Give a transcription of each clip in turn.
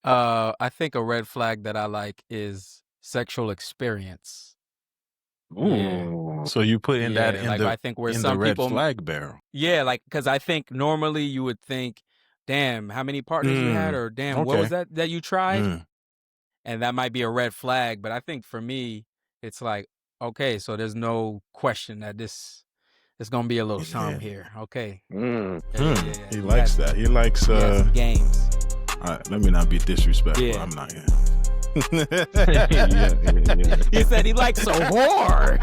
I think a red flag that I like is sexual experience. Yeah. Ooh. So you putting that Yeah, in like I think where the some red people, flag barrel. yeah, like because I think normally you would think, damn, how many partners you had, or damn, what was Okay. that you tried, Mm. and that might be a red flag. But I think for me, it's like, okay, so there's no question that this is gonna be a little something Yeah. here. Okay, Mm. yeah. He likes that. He likes some games. let me not be disrespectful. Yeah. I'm not here. Yeah. He said he likes a whore.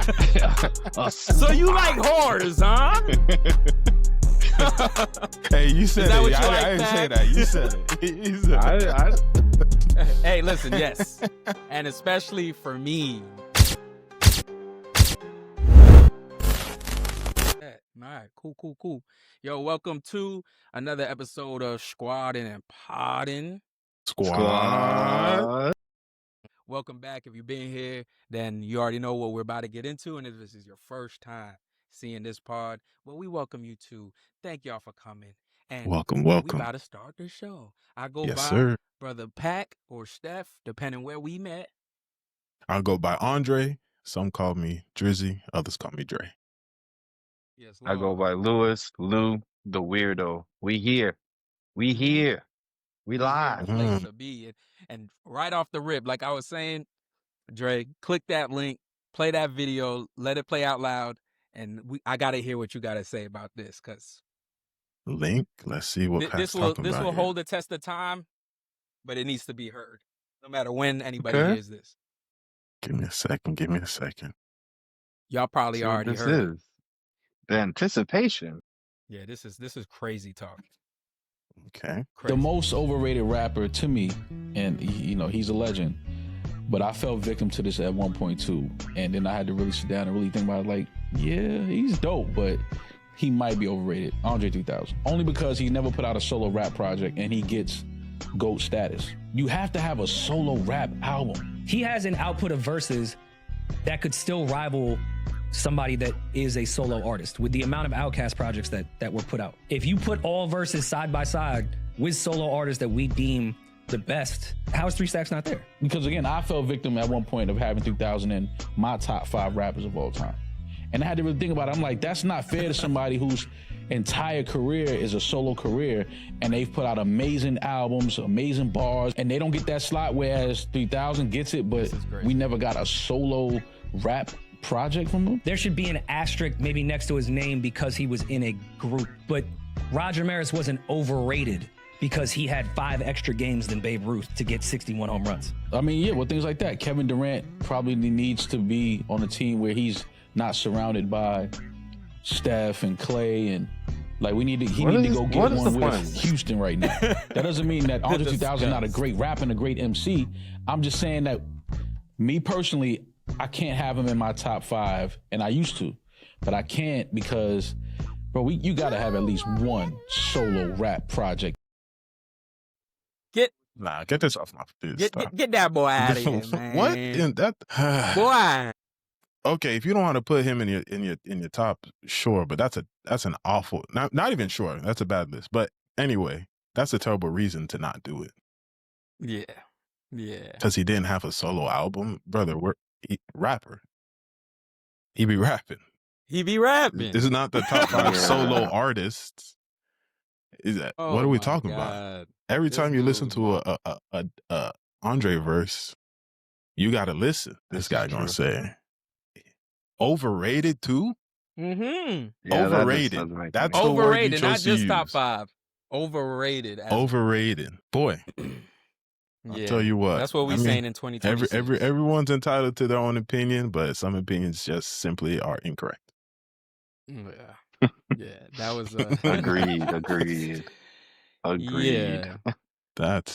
So you like whores, huh? Hey, you said that it. what you I like, didn't say Pat? that. You said it. You said it. Hey, listen, yes. And especially for me. All right, cool. Yo, welcome to another episode of Squaddin And Poddin. Squad. Welcome back. If you've been here, then you already know what we're about to get into. And if this is your first time seeing this pod, well, we welcome you too. Thank y'all for coming. And Welcome. we about to start the show. I go Yes, by sir. Brother Pac or Steph, depending where we met. I'll go by Andre. Some call me Drizzy. Others call me Dre. Yes, I go Lord. by Lewis, Lou, the weirdo. We here. We here. We We here in live. the place to be. And right off the rip, like I was saying, Dre, click that link, play that video, let it play out loud, and I gotta hear what you gotta say about this, cause Link. Let's see what Pat's talking this about will here. hold the test of time, but it needs to be heard, no matter when anybody Okay. hears this. Give me a second. Y'all probably See what already this heard it. is. The anticipation. Yeah, this is crazy talk. Okay. Crazy. The most overrated rapper to me, and he's a legend, but I fell victim to this at one point too, and then I had to really sit down and really think about it. Like, yeah, he's dope, but he might be overrated. Andre 3000, only because he never put out a solo rap project and he gets GOAT status. You have to have a solo rap album. He has an output of verses that could still rival somebody that is a solo artist with the amount of Outkast projects that were put out. If you put all verses side by side with solo artists that we deem the best, how is 3 Stacks not there? Because again, I fell victim at one point of having 3000 in my top 5 rappers of all time. And I had to really think about it. I'm like, that's not fair to somebody whose entire career is a solo career and they've put out amazing albums, amazing bars, and they don't get that slot, whereas 3000 gets it, but we never got a solo rap project from him. There should be an asterisk maybe next to his name because he was in a group, but Roger Maris wasn't overrated because he had 5 extra games than Babe Ruth to get 61 home runs. I mean, yeah, well, things like that. Kevin Durant probably needs to be on a team where he's not surrounded by Steph and Clay, and like he need to go get one with Houston right now. That doesn't mean that Andre 3000 not a great rapper and a great MC. I'm just saying that me personally, I can't have him in my top 5, and I used to, but I can't because, bro, you gotta have at least one solo rap project. Get this off my face. Get that boy out of here, man. What in that boy? Okay, if you don't want to put him in your top, sure, but that's an awful, not even sure. That's a bad list. But anyway, that's a terrible reason to not do it. Yeah. Because he didn't have a solo album, brother. Rapper. He be rapping. This is not the top 5 solo artists. Is that what are we talking about? Every time you listen to a Andre verse, you got to listen. This guy gonna say overrated too. Mm-hmm. Yeah, overrated. That's the word you chose not to just use. top 5. Overrated. Overrated, boy. I'll tell you what. That's what we're saying in 2026. Everyone's entitled to their own opinion, but some opinions just simply are incorrect. Yeah, that was agreed. Yeah,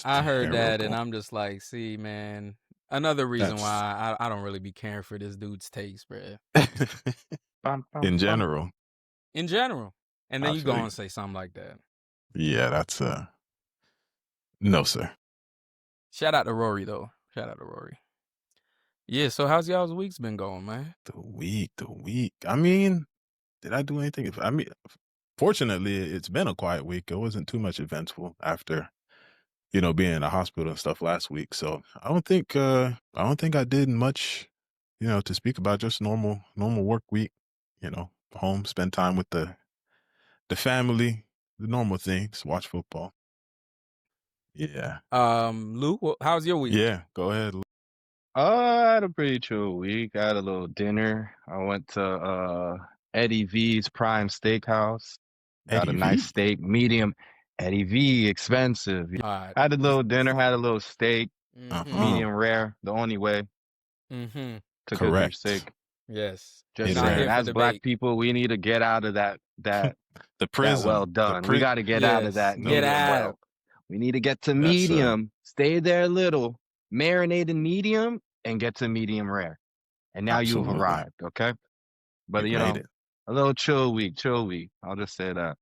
I heard terrible. that, and I'm just like, see, man. Another reason why I don't really be caring for this dude's takes, bro. In general, and then you go and say something like that. Yeah, that's no, sir. Shout out to Rory though. Yeah, so how's y'all's weeks been going, man? The week. I mean, did I do anything? I mean, fortunately, it's been a quiet week. It wasn't too much eventful after being in the hospital and stuff last week. So I don't think I did much, to speak about. Just normal work week, home, spend time with the family, the normal things, watch football. Yeah. Lou, how's your week? Yeah, go ahead. I had a pretty chill week. I had a little dinner. I went to Eddie V's Prime Steakhouse. Got Eddie a nice V? steak, medium. Eddie V, expensive. Had a little dinner, had a little steak, medium rare, the only way to cook your Correct. steak. Yes. Just Not saying, here for as black debate. people, we need to get out of that The that prison. well done. We got to get out of that Get medium out. well. We need to get to That's, medium, stay there a little, marinate in medium, and get to medium rare. And now you've Absolutely. arrived, okay? But You made it. a little chill week. I'll just say that.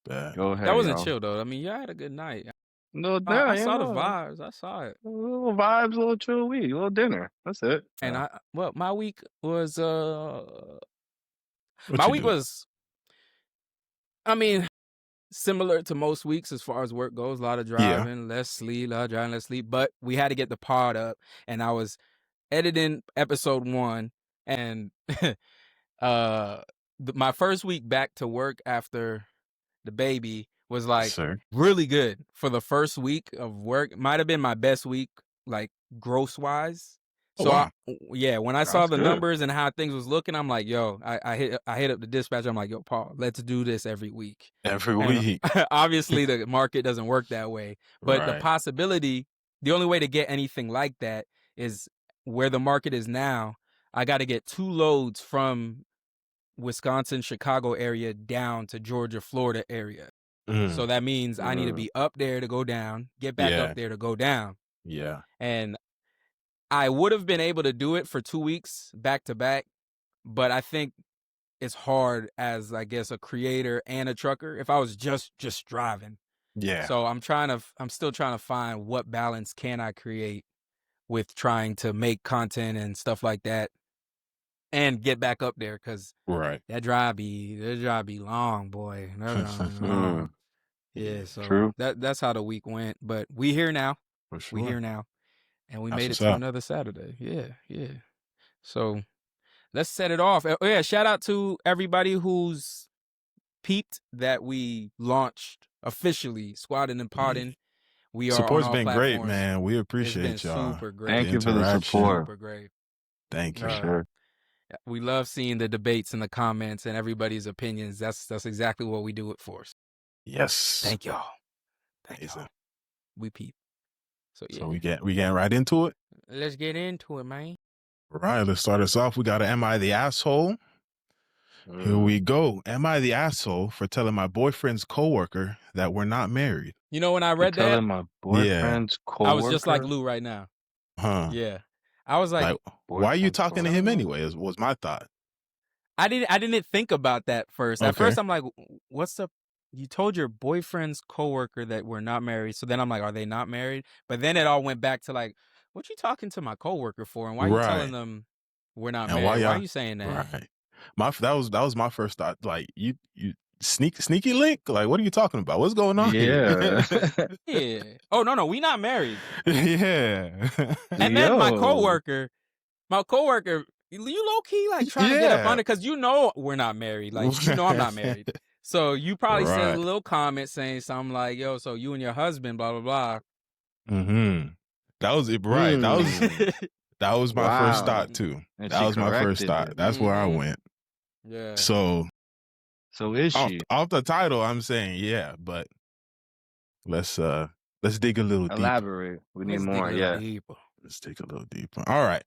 Bad. Go ahead. That wasn't y'all. chill though. I mean, y'all had a good night. No, I saw the vibes. I saw it. Little vibes, little chill week, little dinner. That's it. And my week was What my you week do? was, I mean, similar to most weeks as far as work goes. A lot of driving, less sleep, but we had to get the pod up, and I was editing episode 1, and my first week back to work after the baby was like really good. For the first week of work, might have been my best week, like gross wise. So wow. when I saw the numbers and how things was looking, I'm like, yo, I hit up the dispatcher. I'm like, yo, Paul, let's do this every week. Every week. Obviously, the market doesn't work that way, but the possibility, the only way to get anything like that is where the market is now. I got to get 2 loads from Wisconsin, Chicago area down to Georgia, Florida area. So that means I need to be up there to go down, get back up there to go down. Yeah. And I would have been able to do it for 2 weeks back to back, but I think it's hard as, I guess, a creator and a trucker if I was just driving. Yeah. So I'm still trying to find what balance can I create with trying to make content and stuff like that and get back up there, because that drive be long, boy. Long. Yeah, so that's how the week went. But we here now. For sure. We here now. And we made it what's to up. another Saturday. Yeah. So let's set it off. Oh yeah, shout out to everybody who's peeped that we launched officially Squaddin And Poddin. We are Support's on all been platforms. Great, man. We appreciate it's been y'all. super great. Thank you for the support. Super great. Thank you. Sure. We love seeing the debates and the comments and everybody's opinions. That's exactly what we do it for. Yes. Thank y'all. We peep. So yeah. So we getting right into it. Let's get into it, man. Right. Let's start us off. We got Am I the Asshole? Here we go. Am I the asshole for telling my boyfriend's coworker that we're not married? You know, when I read that, telling my boyfriend's coworker, I was just like Lou right now. Yeah. I was like why are you talking to him anyway? Was my thought. I didn't think about that first. At first, I'm like, what's up? You told your boyfriend's coworker that we're not married. So then I'm like, are they not married? But then it all went back to like, what you talking to my coworker for? And why are you telling them we're not married? Why are you saying that? Right. That was my first thought. Like, you sneaky link? Like, what are you talking about? What's going on here? Yeah. Oh, no, we not married. Yeah. And then my coworker, you low key like trying to get up on it because we're not married. Like, I'm not married. So you probably sent a little comment saying something like, yo, so you and your husband, blah, blah, blah. Mm-hmm. That was it, right. That was my first thought too. And that was my first thought. That's where I went. Yeah. So is she? Off the title, I'm saying but let's dig a little deeper. Elaborate. We need more. Deeper. Let's dig a little deeper. All right.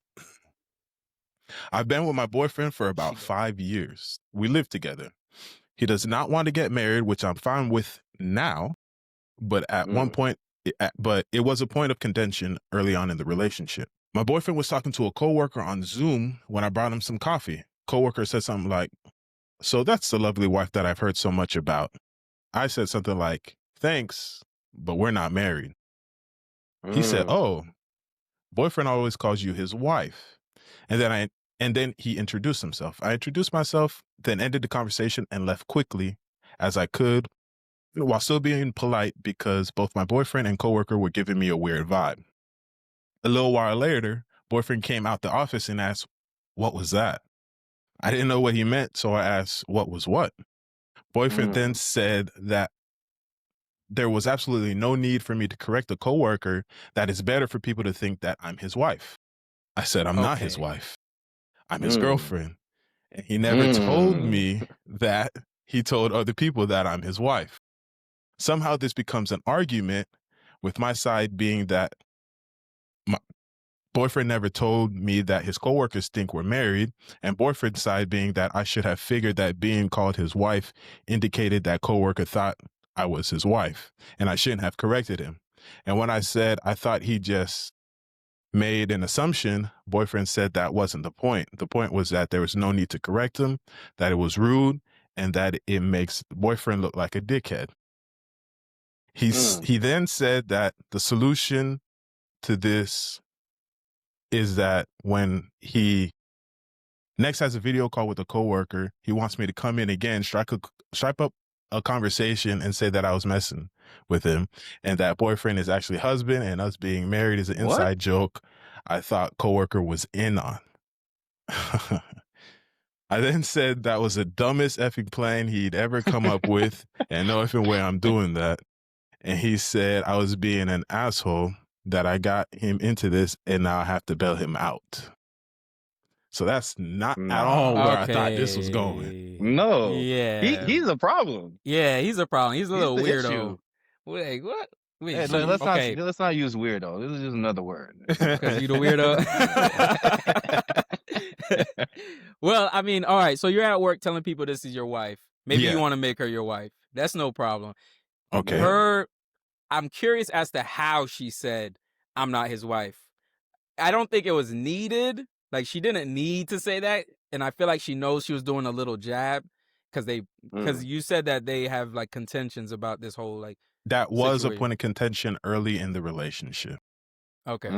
I've been with my boyfriend for about 5 years. We live together. He does not want to get married, which I'm fine with now, but at one point, it was a point of contention early on in the relationship. My boyfriend was talking to a coworker on Zoom when I brought him some coffee. Coworker said something like, so that's the lovely wife that I've heard so much about. I said something like, thanks, but we're not married. He said, oh, boyfriend always calls you his wife. And then he introduced himself. I introduced myself, then ended the conversation and left quickly as I could while still being polite because both my boyfriend and coworker were giving me a weird vibe. A little while later, boyfriend came out the office and asked, "What was that?" I didn't know what he meant, so I asked, "What was what?" Boyfriend then said that there was absolutely no need for me to correct a coworker, that it's better for people to think that I'm his wife. I said, "I'm not his wife. I'm his girlfriend." And he never told me that he told other people that I'm his wife. Somehow this becomes an argument, with my side being that my boyfriend never told me that his coworkers think we're married, and boyfriend's side being that I should have figured that being called his wife indicated that coworker thought I was his wife, and I shouldn't have corrected him. And when I said I thought he just made an assumption, boyfriend said that wasn't the point. The point was that there was no need to correct him, that it was rude, and that it makes boyfriend look like a dickhead. He then said that the solution to this is that when he next has a video call with a coworker, he wants me to come in again, strike up a conversation and say that I was messing with him, and that boyfriend is actually husband, and us being married is an inside joke I thought coworker was in on. I then said that was the dumbest effing plan he'd ever come up with, and no effing way I'm doing that. And he said I was being an asshole, that I got him into this, and now I have to bail him out. So that's not at all where I thought this was going. No. Yeah. He's a problem. Yeah, he's a problem. He's a little weirdo. Issue. Wait, what? Wait, Hey, let's not use weirdo. This is just another word. Because you the weirdo. Well, I mean, all right. So you're at work telling people this is your wife. Maybe you want to make her your wife. That's no problem. Okay. I'm curious as to how she said, "I'm not his wife." I don't think it was needed. Like, she didn't need to say that. And I feel like she knows she was doing a little jab because you said that they have like contentions about this whole like. That was a point of contention early in the relationship. Okay.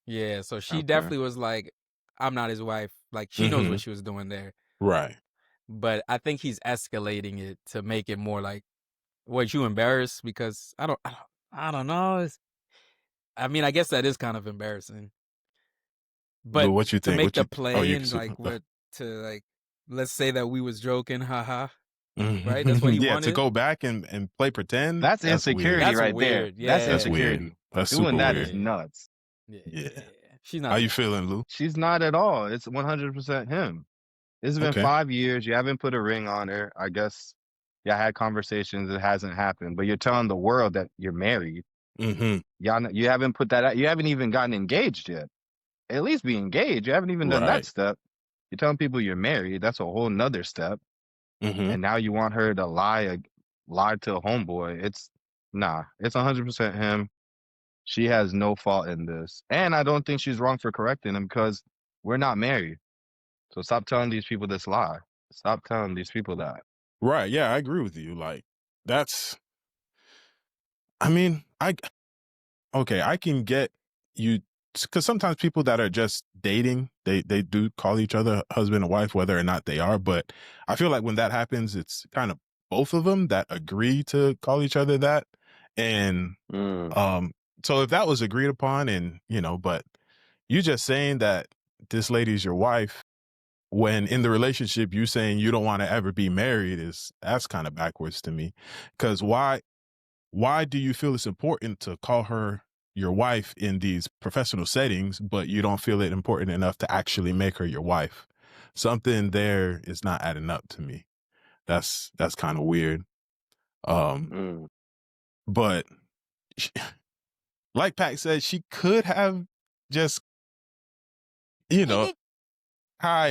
Yeah. So she definitely was like, "I'm not his wife." Like, she knows what she was doing there. Right. But I think he's escalating it to make it more like, "What, you embarrassed?" Because I don't know. I mean, I guess that is kind of embarrassing. But what you think? To make the play and like let's say that we was joking, haha. Right? That's what he wanted. To go back and play pretend. That's insecurity that's right weird. there. Yeah. That's insecurity. Weird. That's Doing super that weird. is nuts. Yeah. She's not. How you feeling, Lou? She's not at all. It's 100% him. It's been 5 years. You haven't put a ring on her. I guess y'all had conversations. It hasn't happened. But you're telling the world that you're married. You haven't put that out. You haven't even gotten engaged yet. At least be engaged. You haven't even done that step. You're telling people you're married. That's a whole nother step. And now you want her to lie to a homeboy. It's 100% him. She has no fault in this. And I don't think she's wrong for correcting him because we're not married. So stop telling these people this lie. Stop telling these people that. Right. Yeah, I agree with you. Like, I mean, I can get you, because sometimes people that are just dating, they do call each other husband and wife, whether or not they are. But I feel like when that happens, it's kind of both of them that agree to call each other that. And so if that was agreed upon, and but you just saying that this lady's your wife when in the relationship you saying you don't want to ever be married, that's kind of backwards to me. Because why do you feel it's important to call her your wife in these professional settings, but you don't feel it important enough to actually make her your wife? Something there is not adding up to me. That's kind of weird. But like Pac said, she could have just, "Hi,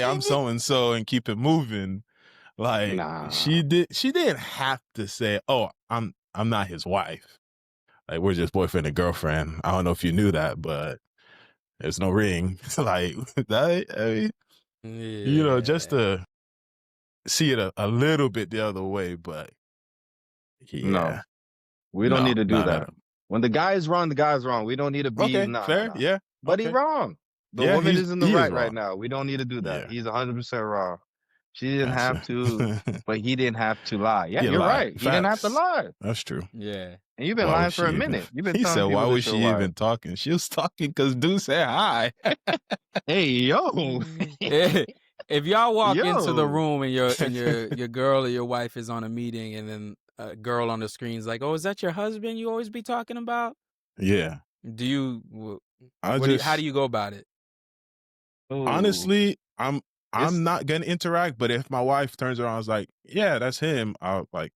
I'm so and so," and keep it moving. Like, she didn't have to say, "Oh, I'm not his wife. Like, we're just boyfriend and girlfriend." I don't know if you knew that, but there's no ring. Like that. I mean, just to see it a little bit the other way. But no, we don't need to do that. When the guy is wrong, the guy is wrong. We don't need to be fair. Yeah, but he's wrong. The woman is in the right now. We don't need to do that. He's 100% wrong. She didn't have to, but he didn't have to lie. Yeah, you're right. He didn't have to lie. That's true. Yeah. And you've been lying for a minute. You've been he telling said, people why was that she you're even talking? She was talking because dude said hi. Hey, yo. If y'all walk into the room and your girl or your wife is on a meeting and then a girl on the screen's like, oh, is that your husband you always be talking about? Yeah. Do you, how do you go about it? Honestly, I'm not gonna interact, but if my wife turns around and is like, yeah, that's him, I'll like,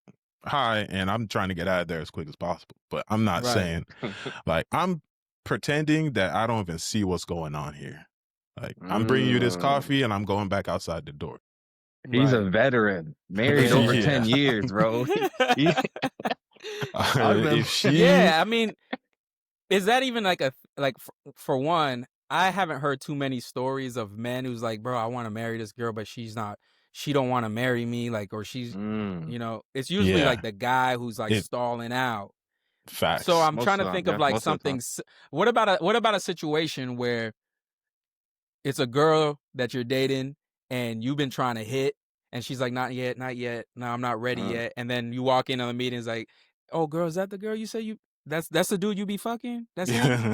hi, and I'm trying to get out of there as quick as possible. But I'm not saying, like, I'm pretending that I don't even see what's going on here. Like, I'm bringing you this coffee and I'm going back outside the door. He's a veteran, married over 10 years, bro. Yeah, I mean, is that even like for one, I haven't heard too many stories of men who's like, bro, I want to marry this girl, but she don't want to marry me, like, or she's, you know, it's usually like the guy who's like stalling out. Facts. So I'm trying to think of like something. What about a situation where it's a girl that you're dating and you've been trying to hit, and she's like, not yet, no, I'm not ready yet, and then you walk in on the meeting, it's like, oh, girl, is that the girl you say you? That's the dude you be fucking? That's him?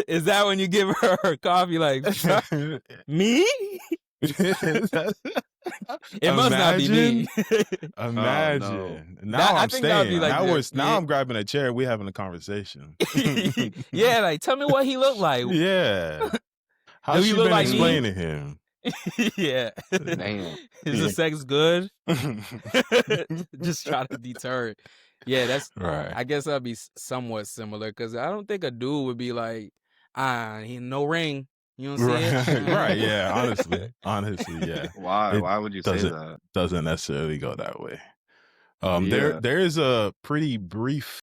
Is that when you give her coffee like, me? It must not be me. Imagine. Now I'm staying. Like now I'm grabbing a chair. We having a conversation. Yeah, like tell me what he looked like. Yeah. How's she been explaining him? Yeah. Damn. Is the sex good? Just try to deter it. Yeah, that's right. I guess that'd be somewhat similar because I don't think a dude would be like, he no ring. You don't see it? Right, yeah, honestly, yeah. Why would you say that? Doesn't necessarily go that way. There is a pretty brief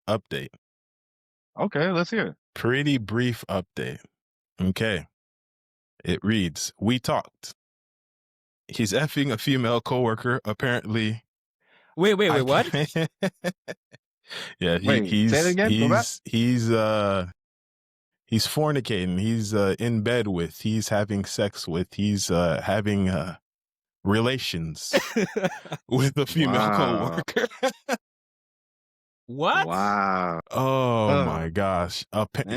update. Okay, let's hear it. Pretty brief update. Okay. It reads, we talked. He's effing a female coworker, apparently. Wait, what? Yeah, he's say it again? He's fornicating. He's in bed with. He's having sex with. He's having relations with a female coworker. What? Wow. Oh my gosh.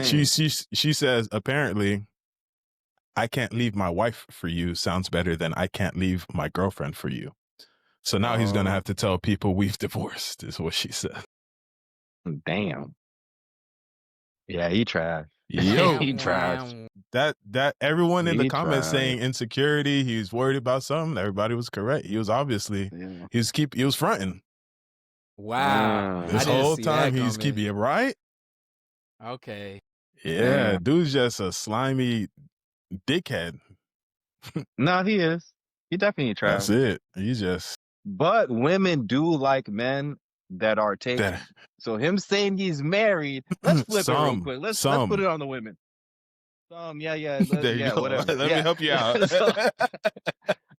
She says apparently, I can't leave my wife for you sounds better than I can't leave my girlfriend for you. So now he's gonna have to tell people we've divorced. Is what she said. Damn. Yeah, he trash. Yo, he trash. That everyone in the comments saying insecurity, he's worried about something. Everybody was correct. He was obviously he was fronting. Wow. This whole time he's keeping it right. Okay. Yeah, dude's just a slimy dickhead. No, he is. He definitely trash. That's it. He just. But women do like men that are taken. So him saying he's married, let's flip it real quick. Let's put it on the women. Whatever. Let me help you out.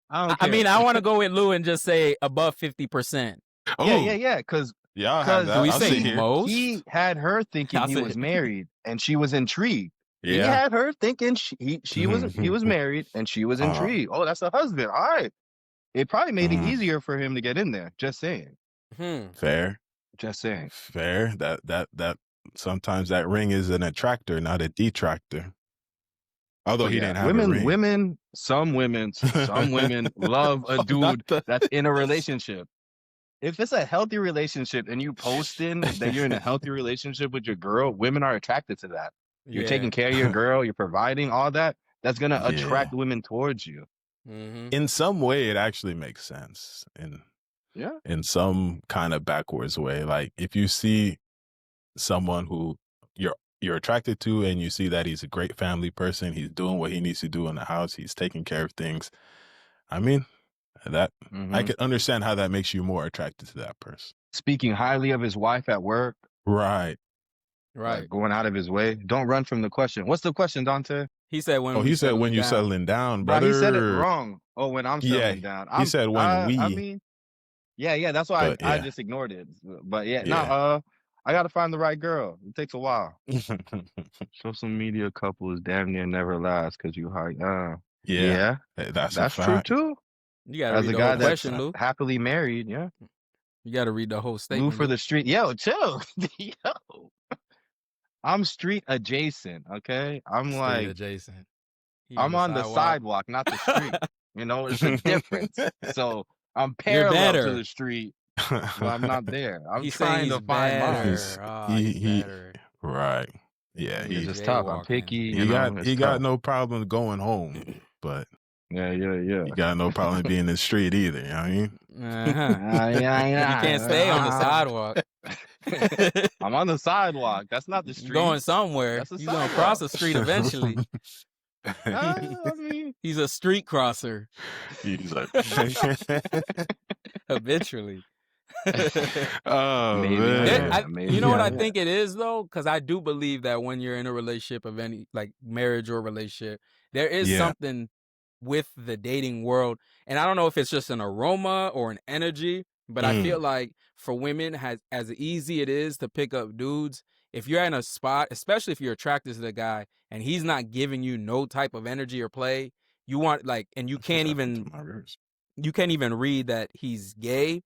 I mean, I want to go with Lou and just say above 50%. Yeah. Because do we say most? He had her thinking he was married, and she was intrigued. Yeah. He had her thinking he was married, and she was intrigued. Oh, that's a husband. All right. It probably made it easier for him to get in there. Just saying. Fair. Just saying. Fair. That sometimes that ring is an attractor, not a detractor. Although he didn't have a ring. Some women love a dude that's in a relationship. If it's a healthy relationship and you posting that you're in a healthy relationship with your girl, women are attracted to that. You're taking care of your girl, you're providing all that. That's going to attract women towards you. In some way, it actually makes sense. In some kind of backwards way. Like if you see someone who you're attracted to and you see that he's a great family person, he's doing what he needs to do in the house, he's taking care of things. I mean, that I can understand how that makes you more attracted to that person. Speaking highly of his wife at work. Right. Like going out of his way. Don't run from the question. What's the question, Dante? He said when you're settling down, brother. He said it wrong. Oh, when I'm settling down. He said when we. I mean, that's why I just ignored it. But I got to find the right girl. It takes a while. Social media couples damn near never last because you hide. Yeah, that's true too. You got to read the whole question, Lou. Happily married, yeah. You got to read the whole statement. Lou for the street. Yo, chill. Yo. I'm street adjacent, okay? I'm street adjacent. I'm on the sidewalk, not the street. You know, it's a difference. So I'm parallel to the street, but I'm not there. I'm trying to find mine. He's better. Right. Yeah, he's just tough. I'm picky. He got no problem going home, but yeah. He got no problem being in the street either. You know what I mean? You can't stay on the sidewalk. I'm on the sidewalk. That's not the street. Going somewhere. You're going to cross the street eventually. He's a street crosser. He's like eventually. Oh, man. You know what I think it is though, because I do believe that when you're in a relationship of any like marriage or relationship, there is something with the dating world, and I don't know if it's just an aroma or an energy, but I feel like for women, as easy it is to pick up dudes, if you're in a spot, especially if you're attracted to the guy and he's not giving you no type of energy or play, you want like, and you can't even read that he's gay.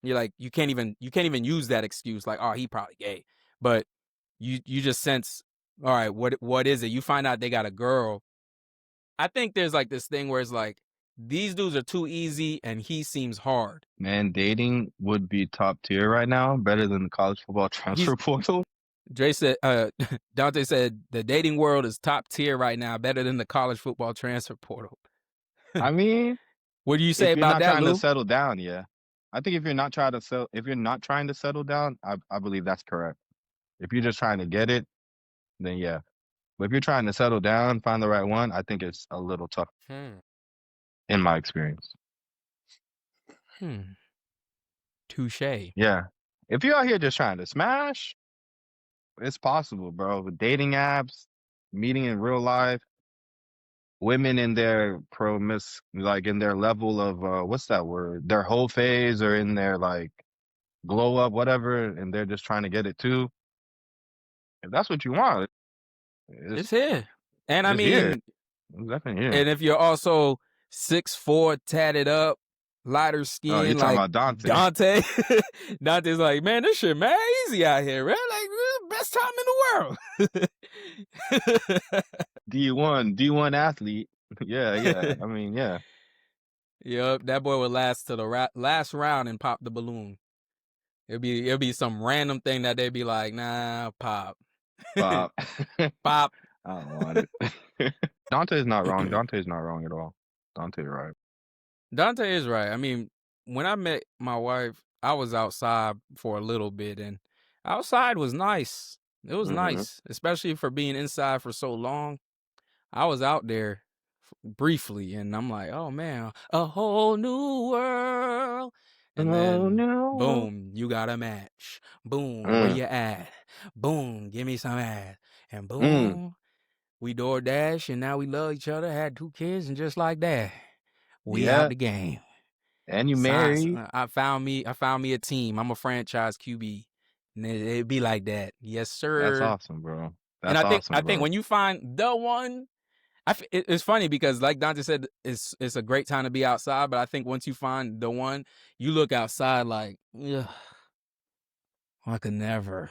You're like, you can't even use that excuse like, oh, he probably gay. But you just sense, all right, what is it? You find out they got a girl. I think there's like this thing where it's like, these dudes are too easy and he seems hard. Man, dating would be top tier right now, better than the college football transfer portal. Dre said, Dante said, the dating world is top tier right now, better than the college football transfer portal. I mean, what do you say about that, Lou? If you're not trying to settle down, yeah. I think if you're not trying to settle down, I believe that's correct. If you're just trying to get it, then yeah. But if you're trying to settle down, find the right one, I think it's a little tough. In my experience. Touche. Yeah. If you're out here just trying to smash, it's possible, bro. With dating apps, meeting in real life, women in their in their level of what's that word? Their whole phase or in their like glow up, whatever, and they're just trying to get it too. If that's what you want, it's here. And I mean, here. It's definitely here. And if you're also 6'4", tatted up, lighter skin, you're talking about Dante. Dante's like, man, this shit man easy out here, right? Like, best time in the world. D1 athlete. Yeah. I mean, yeah. Yep, that boy would last to the last round and pop the balloon. It'll be some random thing that they'd be like, nah, pop. Pop. Pop. I don't want it. Dante's not wrong. Dante's not wrong at all. Dante's right. Dante is right. I mean, when I met my wife, I was outside for a little bit, and outside was nice. It was nice, especially for being inside for so long. I was out there briefly, and I'm like, oh, man, a whole new world. And then, boom, you got a match. Boom, where you at? Boom, give me some ass. And boom, we DoorDash, and now we love each other, had 2 kids, and just like that, we out the game. And you married. I found me a team. I'm a franchise QB. And it'd be like that. Yes, sir. That's awesome, bro. And I think when you find the one, it's funny because like Dante said, it's a great time to be outside. But I think once you find the one, you look outside like, ugh, I could never.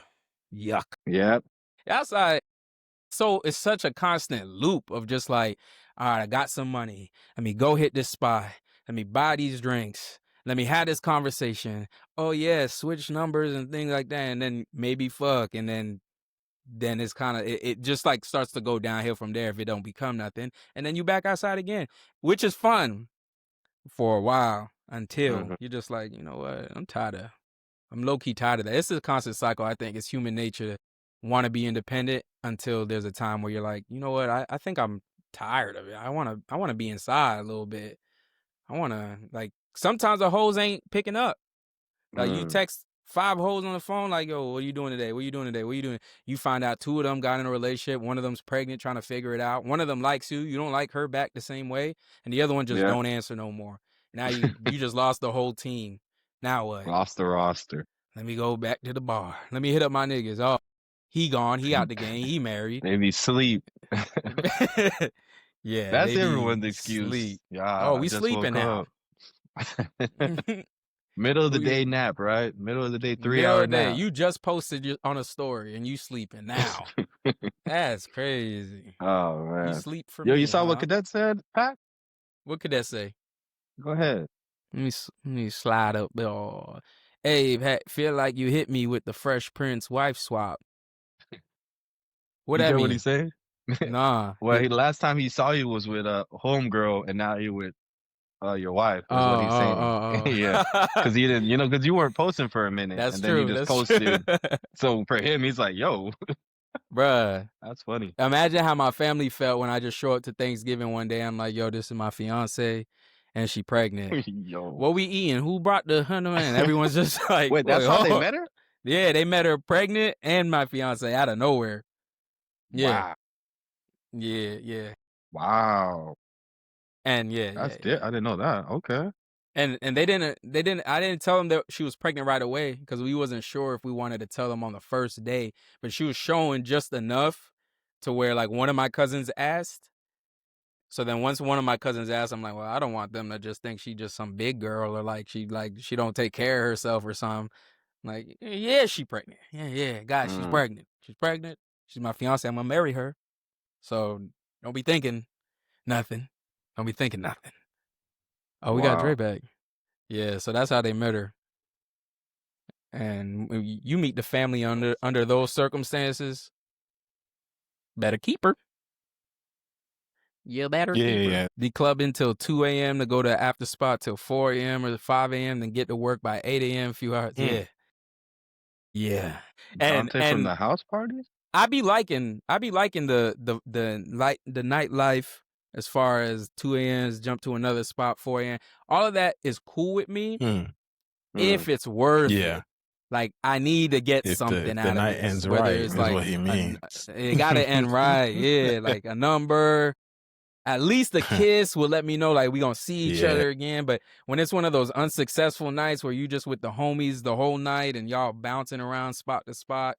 Yuck. Yep. Outside. So it's such a constant loop of just like, all right, I got some money. Let me go hit this spot. Let me buy these drinks. Let me have this conversation. Oh yeah, switch numbers and things like that. And then maybe fuck. And then it's kind of, it just like starts to go downhill from there if it don't become nothing. And then you back outside again, which is fun for a while until you're just like, you know what, I'm low-key tired of that. It's a constant cycle. I think it's human nature to want to be independent until there's a time where you're like, you know what, I think I'm tired of it. I want to be inside a little bit. I want to, like, sometimes the hoes ain't picking up. Like, you text 5 hoes on the phone, like, yo, what are you doing today? What are you doing today? What are you doing? You find out 2 of them got in a relationship. One of them's pregnant, trying to figure it out. One of them likes you. You don't like her back the same way. And the other one just don't answer no more. Now you just lost the whole team. Now what? Lost the roster. Let me go back to the bar. Let me hit up my niggas. Oh, he gone. He out the game. He married. They be sleep. Yeah, That's they everyone's be excuse. sleep. Yeah, Oh, I we just sleeping woke now. up. Middle of the day nap, right? Middle of the day, 3 Middle hour of the day. nap. You just posted on a story and you sleeping now. That's crazy. Oh man. You sleep for Yo, me. you saw huh? what Cadet said, Pat? What could that say? Go ahead. Let me slide up there. Abe, feel like you hit me with the Fresh Prince wife swap. What You that get mean? what he said? Nah. Well, last time he saw you was with a homegirl, and now you with your wife. Is what he's saying. Yeah, because he didn't, because you weren't posting for a minute, That's and true. then you just posted. So for him, he's like, "Yo, bruh, that's funny." Imagine how my family felt when I just show up to Thanksgiving one day. I'm like, "Yo, this is my fiance, and she pregnant. Yo, what we eating? Who brought the honey?" And everyone's just like, "Wait, that's how they met her?" Yeah, they met her pregnant and my fiance out of nowhere. Yeah. Wow. Yeah. Wow. And I didn't know that. Okay. And I didn't tell them that she was pregnant right away because we wasn't sure if we wanted to tell them on the first day, but she was showing just enough to where like one of my cousins asked. So then once one of my cousins asked, I'm like, well, I don't want them to just think she just some big girl or like she don't take care of herself or something. Like, yeah, she pregnant. Yeah, guys, she's pregnant. She's pregnant. She's my fiance. I'm gonna marry her. So don't be thinking nothing. Don't be thinking nothing. Oh, we got Dre back. Yeah, so that's how they met her. And when you meet the family under those circumstances, better keep her. You better keep her. Yeah. Be clubbing till 2 a.m. to go to after spot till 4 a.m. or 5 a.m. then get to work by 8 a.m. a few hours. Yeah. Dante from the house parties? I be liking the nightlife as far as 2 a.m. jump to another spot, 4 a.m. All of that is cool with me if it's worth it. Like I need to get something out of night this. ends Whether right it's is like what he means. It gotta end right. Yeah, like a number. At least a kiss will let me know like we gonna see each other again. But when it's one of those unsuccessful nights where you just with the homies the whole night and y'all bouncing around spot to spot,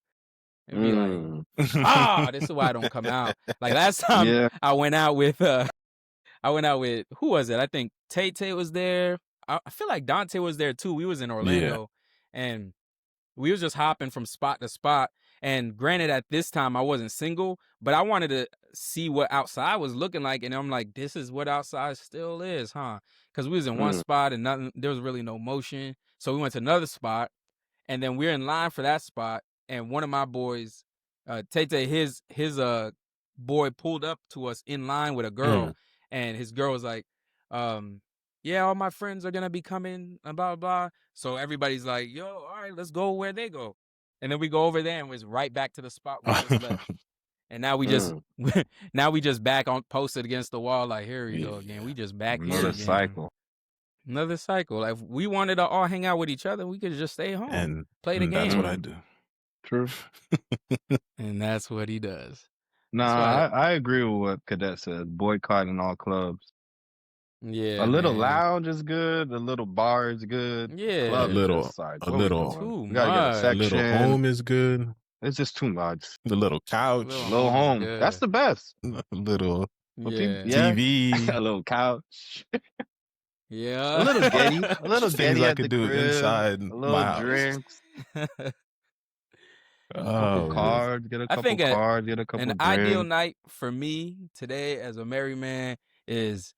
and be like, this is why I don't come out. Like last time I went out with who was it? I think Tay was there. I feel like Dante was there too. We was in Orlando and we was just hopping from spot to spot. And granted, at this time I wasn't single, but I wanted to see what outside was looking like. And I'm like, this is what outside still is, huh? Because we was in one spot and there was really no motion. So we went to another spot, and then we're in line for that spot. And one of my boys, Tay, his boy pulled up to us in line with a girl, and his girl was like, yeah, all my friends are gonna be coming and blah blah. So everybody's like, yo, all right, let's go where they go. And then we go over there and was right back to the spot we just left. And now we just back on posted against the wall, like here we go again. We just back Another cycle. Another cycle. Like if we wanted to all hang out with each other, we could just stay home and play the game. That's what I do. True. And that's what he does. Nah, I agree with what Cadet said. Boycotting all clubs. Yeah, a little lounge is good. A little bar is good. Yeah, Club a little too gotta get a much. section. A little home is good. It's just too much. The little couch, little home. That's the best. A little TV, a little couch. Yeah, a little getty, a little things getty I at could the do crib, inside a my little house. drinks. A couple cards, get a couple cards, get a couple an drinks. ideal night for me today as a married man is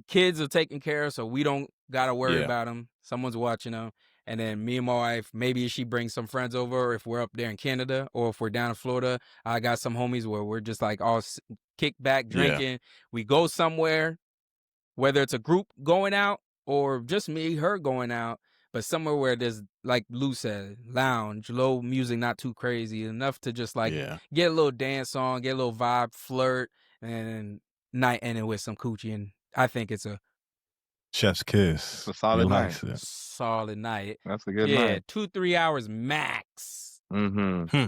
kids are taken care of, so we don't gotta worry about them. Someone's watching them, and then me and my wife, maybe she brings some friends over if we're up there in Canada, or if we're down in Florida. I got some homies where we're just like all kick back drinking. We go somewhere, whether it's a group going out or just me, her going out. But somewhere where there's, like Lou said, lounge, low music, not too crazy, enough to just like get a little dance on, get a little vibe, flirt, and night ending with some coochie. And I think it's a chef's kiss. It's a solid night. Solid night. That's a good night. 2-3 hours max. Mm-hmm.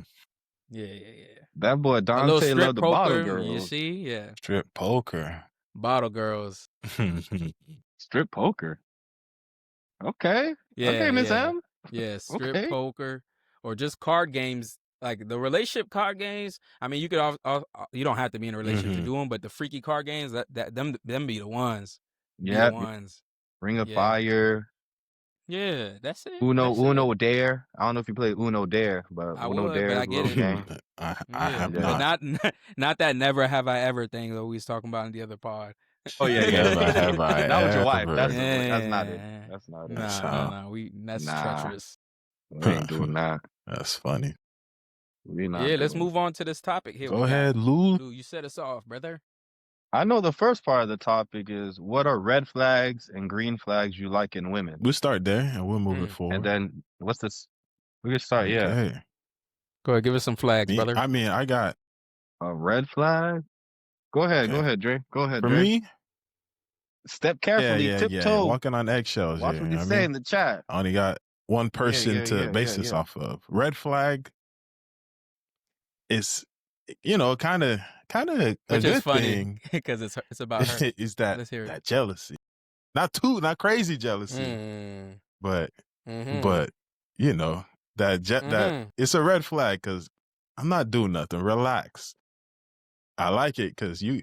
Yeah. That boy Dante loved the bottle girls. You see, strip poker. Bottle girls. Strip poker. Okay. Yeah. Okay, Miss M. Yeah, strip poker or just card games. Like the relationship card games. I mean, you could you don't have to be in a relationship to do them, but the freaky card games them be the ones. Yeah. Ones. Ring of Fire. Yeah, that's it. Uno Dare. I don't know if you play Uno Dare, but Uno Dare but I is a get little it. game. I have not. But not that never have I ever thing that we was talking about in the other pod. Oh yeah. Never have I Not with your wife. ever. That's not it. That's not it. No. That's treacherous. We ain't doing that. That's funny. Let's move on to this topic here. Go ahead, Lou. You set us off, brother. I know the first part of the topic is what are red flags and green flags you like in women? We'll start there and we'll move it forward. And then what's this? We can start, yeah. Go ahead, give us some flags, brother. I mean, I got a red flag. Go ahead, Dre. Go ahead, For Dre. me? Step carefully, tiptoe. Walking on eggshells. Watch what you say in the chat. I only got one person to base this off of. Red flag is, kind of a good thing because it's about her. Is that jealousy? Not crazy jealousy, but that it's a red flag because I'm not doing nothing. Relax. I like it because you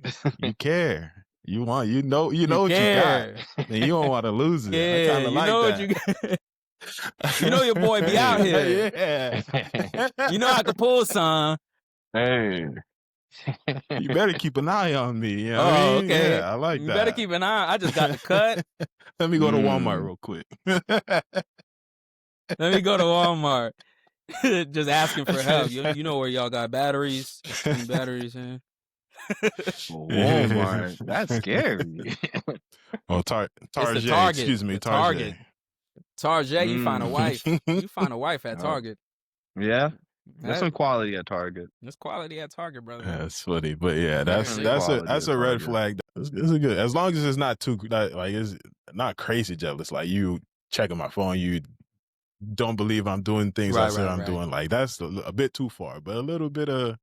care. You what you got, and you don't want to lose it. Yeah, I kind of like that. You know your boy be out here. You know I can pull some. Hey. You better keep an eye on me. You know what I mean? Okay. Yeah, I like you that. You better keep an eye. I just got the cut. Let me go to Walmart real quick. Let me go to Walmart. Just asking for help. You know where y'all got batteries? Batteries, man. Walmart. That's scary. Oh, Target. Excuse me, Target. Target, you find a wife. You find a wife at Target. Yeah. That's some quality at Target. That's quality at Target, brother. That's funny, but yeah, that's a red flag. It's good as long as it's not too it's not crazy jealous. Like you checking my phone, you don't believe I'm doing things I said I'm doing. Like that's a bit too far, but a little bit of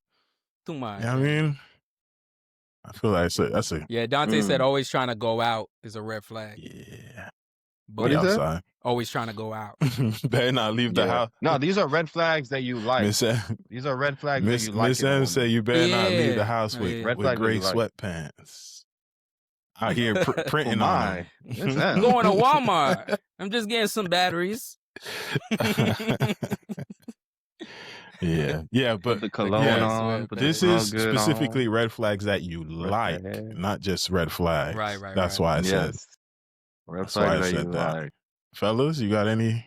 too much. You know what I mean? I feel like that's a yeah. Dante said always trying to go out is a red flag. Yeah. What is that? Always trying to go out. Better not leave the house. No, these are red flags that you like. These are red flags that you like. Miss M said you better not leave the house with gray sweatpants. Out here printing on them. I'm going to Walmart. I'm just getting some batteries. Yeah, but the cologne on. This is specifically red flags that you like, not just red flags. Right. That's why I said. Red flags that you like. Fellas, you got any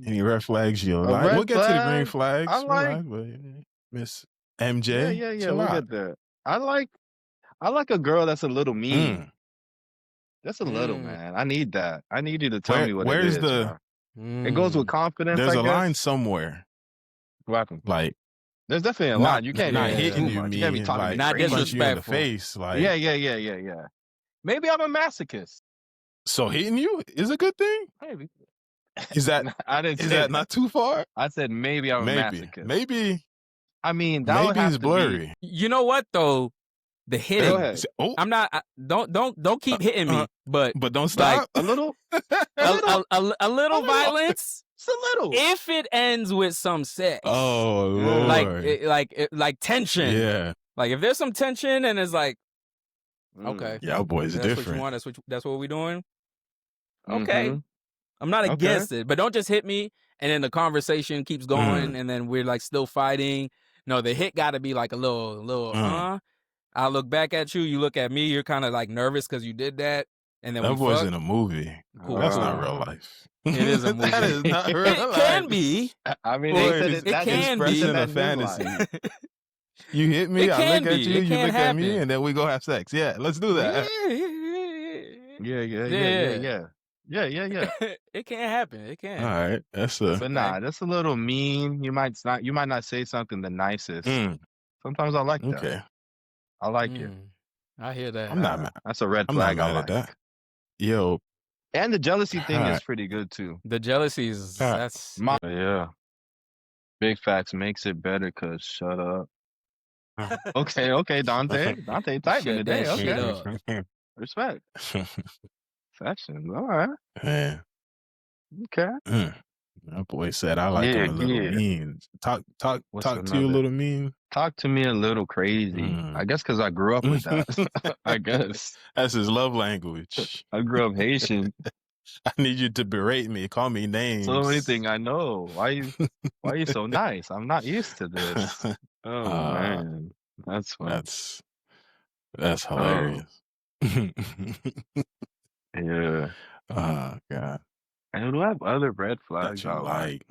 red flags you like? We'll get to the green flags. I like Miss MJ. Yeah. We'll get there. I like a girl that's a little mean. That's a little, man. I need that. I need you to tell me what it is. It goes with confidence. There's a line somewhere. What happened? Like there's definitely a line. You can't not hitting you. You can't be talking not disrespectful. You in the face. Like yeah. Maybe I'm a masochist. So hitting you is a good thing? Maybe. Is that not too far? I said maybe I'm a masochist. Maybe. I mean, that maybe it's blurry. You know what though? The hitting. Go ahead. I'm not. Don't keep hitting me. But don't stop. Like, a little violence. Just a little. If it ends with some sex. Oh Lord. Like tension. Yeah. Like if there's some tension and it's like. Okay. Yeah, boys are different. What you want. That's what we're doing. Okay. I'm not against it, but don't just hit me and then the conversation keeps going and then we're like still fighting. No, the hit got to be like a little. I look back at you. You look at me. You're kind of like nervous because you did that, and then that wasn't a movie. Cool. That's not real life. It is a movie. That is not real life. It can be. I mean, it can be a fantasy. You hit me. I look at you. You look at me, and then we go have sex. Yeah, let's do that. Yeah. It can't happen. It can. All right, that's a little mean. You might not say something the nicest. Sometimes I like that. Okay. I like it. I hear that. I'm not mad. That's a red flag. I'm not mad at that. Yo. And the jealousy thing is pretty good too. The jealousy is that's Big facts makes it better because shut up. Okay, Dante typing today. Okay. Respect. Fashion. All right. Yeah. Okay. That boy said, "I like him a little mean." Talk to you a little mean. Talk to me a little crazy. I guess because I grew up with that. I guess that's his love language. I grew up Haitian. I need you to berate me, call me names. So anything I know. Why you so nice? I'm not used to this. Oh man, that's fun. That's hilarious. Yeah. Oh God. And do I have other red flags that you like?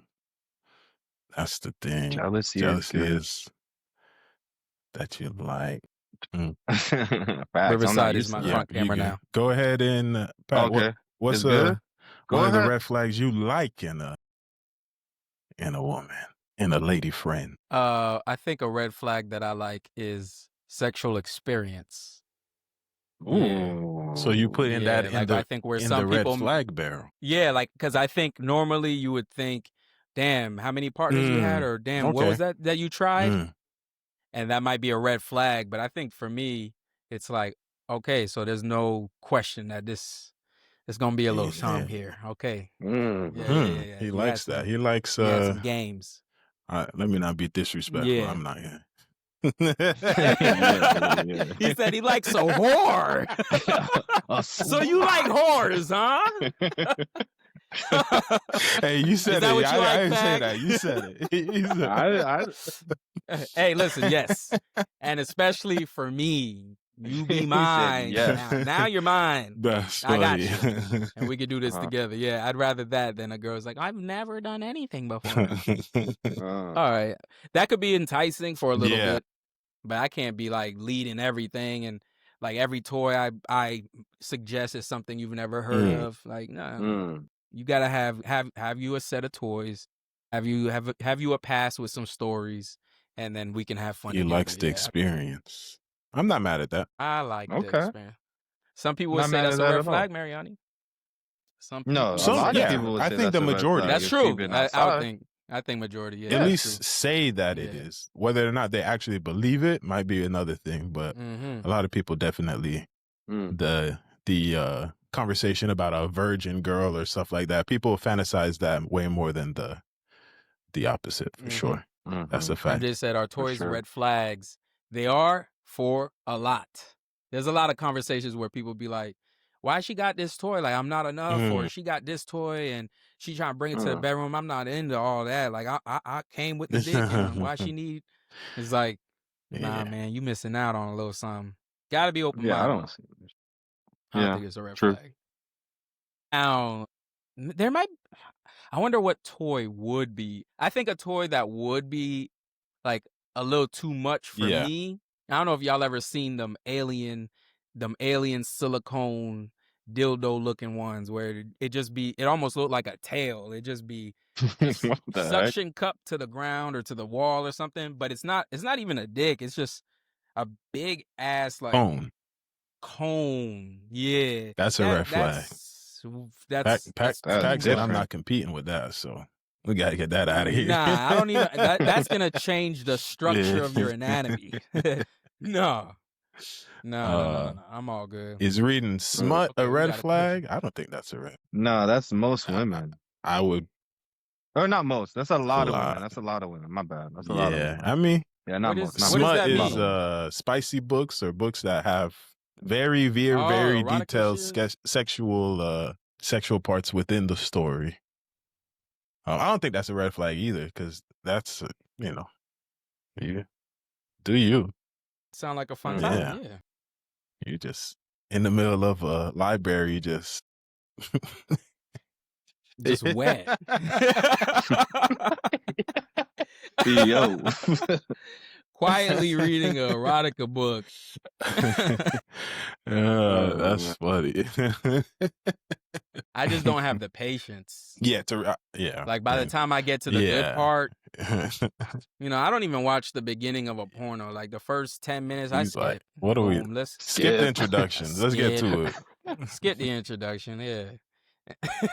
That's the thing. Jealousy is that you like. Riverside is my front camera now. Go ahead and Pat, okay. What's one of the red flags you like in a woman, in a lady friend? I think a red flag that I like is sexual experience. Ooh. Yeah. So you put in that in like, I think where some people red flag barrel. Yeah, like because I think normally you would think, damn, how many partners you had, or damn, what was that you tried? And that might be a red flag, but I think for me, it's like, okay, so there's no question that this is gonna be a little something here. Okay. Yeah. He likes that. He likes some games. Let me not be disrespectful. Yeah. I'm not here. He said he likes a whore. So you like whores, huh? Hey, you said it. I didn't say that. You said it. Hey, listen, yes. And especially for me, you be mine. Yes. Now you're mine. That's I got you. And we could do this together. Yeah, I'd rather that than a girl's like, I've never done anything before. All right. That could be enticing for a little bit, but I can't be like leading everything and like every toy I suggest is something you've never heard of. Like, no. You gotta have you a set of toys, have you a pass with some stories, and then we can have fun. He likes the experience. I'm not mad at that. I like the experience. Some people would say that's a red flag, Mariani. Some people, a lot of people would say I think the majority. That's true. I think majority. Yeah, at least say that it is. Whether or not they actually believe it might be another thing. But a lot of people definitely the conversation about a virgin girl or stuff like that. People fantasize that way more than the opposite for sure. That's a fact. I just said our toys are red flags. They are for a lot. There's a lot of conversations where people be like, why she got this toy? Like, I'm not enough. Or she got this toy and she trying to bring it to the bedroom. I'm not into all that. Like, I came with the dick. And why she need? It's like, nah, man, you missing out on a little something. Gotta be open-minded. Yeah, I don't see it. I don't think it's a red flag. Now, there might. I wonder what toy would be. I think a toy that would be like a little too much for me. I don't know if y'all ever seen them alien silicone dildo looking ones where it almost looked like a tail. It just be suction cup to the ground or to the wall or something. But it's not even a dick. It's just a big ass like cone. Yeah, that's a red flag. That's I'm not competing with that, so we gotta get that out of here. Nah, I don't even. That's gonna change the structure of your anatomy. No, I'm all good. Is reading smut a red flag? I don't think that's a red. No, that's most women. I would, or not most. That's a lot of women. That's a lot of women. My bad. That's a lot of women. I mean, not most. Smut is spicy books or books that have very detailed sexual parts within the story. I don't think that's a red flag either, because that's you do you. Sound like a fun time. Yeah. You just in the middle of a library, just wet. Yo. Quietly reading an erotica book. That's funny. I just don't have the patience. Yeah, like by the time I get to the good part, I don't even watch the beginning of a porno. Like the first 10 minutes, I skip. Like, what do we? Let's skip the introduction. Let's get to it. Skip the introduction. Yeah.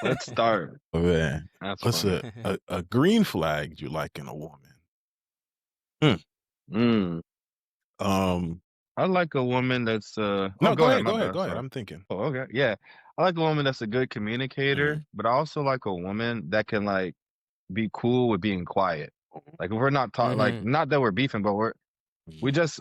Let's start. Oh, man. What's a green flag you like in a woman? I like a woman that's no, go ahead. I'm thinking. Oh, okay. Yeah. I like a woman that's a good communicator, but I also like a woman that can like be cool with being quiet. Like if we're not talking, like not that we're beefing, but we're just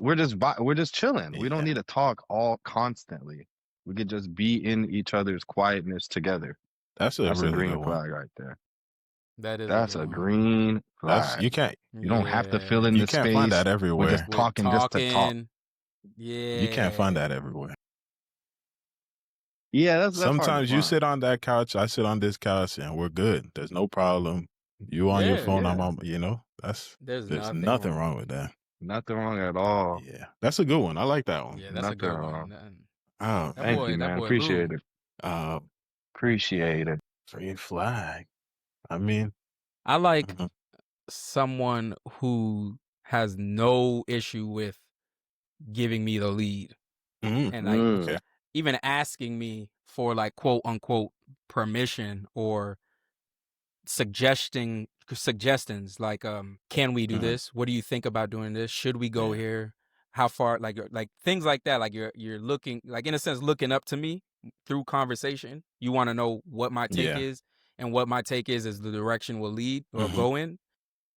chilling. We don't need to talk all constantly. We could just be in each other's quietness together. That's a really green good flag right there. That's a green flag. You can't. You don't have to fill in the space. You can't find that everywhere. We're just talking just to talk. Yeah. You can't find that everywhere. Yeah, that's sometimes you sit on that couch, I sit on this couch, and we're good. There's no problem. You on your phone, I'm on. You know, there's nothing wrong with that. Nothing wrong at all. Yeah, that's a good one. I like that one. Yeah, that's a good one. Oh, thank you, man. Appreciate it. Appreciate it. Green flag. I mean, I like someone who has no issue with giving me the lead, and like even asking me for like quote unquote permission or suggestions like can we do this? What do you think about doing this? Should we go here? How far? Like things like that. Like you're looking, like in a sense, looking up to me through conversation. You want to know what my take is, and what my take is the direction we'll lead or go in.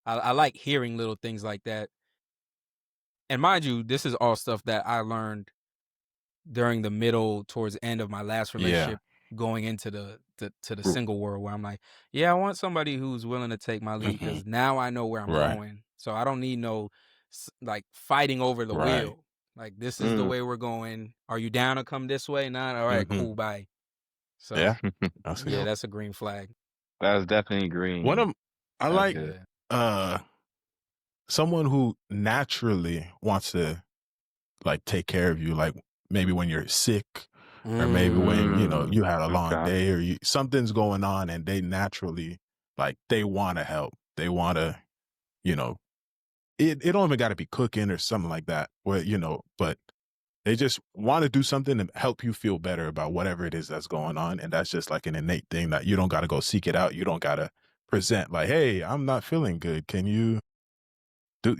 I like hearing little things like that. And mind you, this is all stuff that I learned during the middle towards end of my last relationship, going into the single world, where I'm like, I want somebody who's willing to take my lead, because now I know where I'm going. So I don't need no like fighting over the wheel. Like, this is the way we're going. Are you down to come this way? Not all right, cool, bye. So that's a green flag. That is definitely green. I like someone who naturally wants to like take care of you, like maybe when you're sick, or maybe when you had a long day, or something's going on, and they naturally like they want to help. They want to, it don't even got to be cooking or something like that, where but they just want to do something to help you feel better about whatever it is that's going on, and that's just like an innate thing that you don't got to go seek it out. You don't got to present like, hey, I'm not feeling good. Can you do,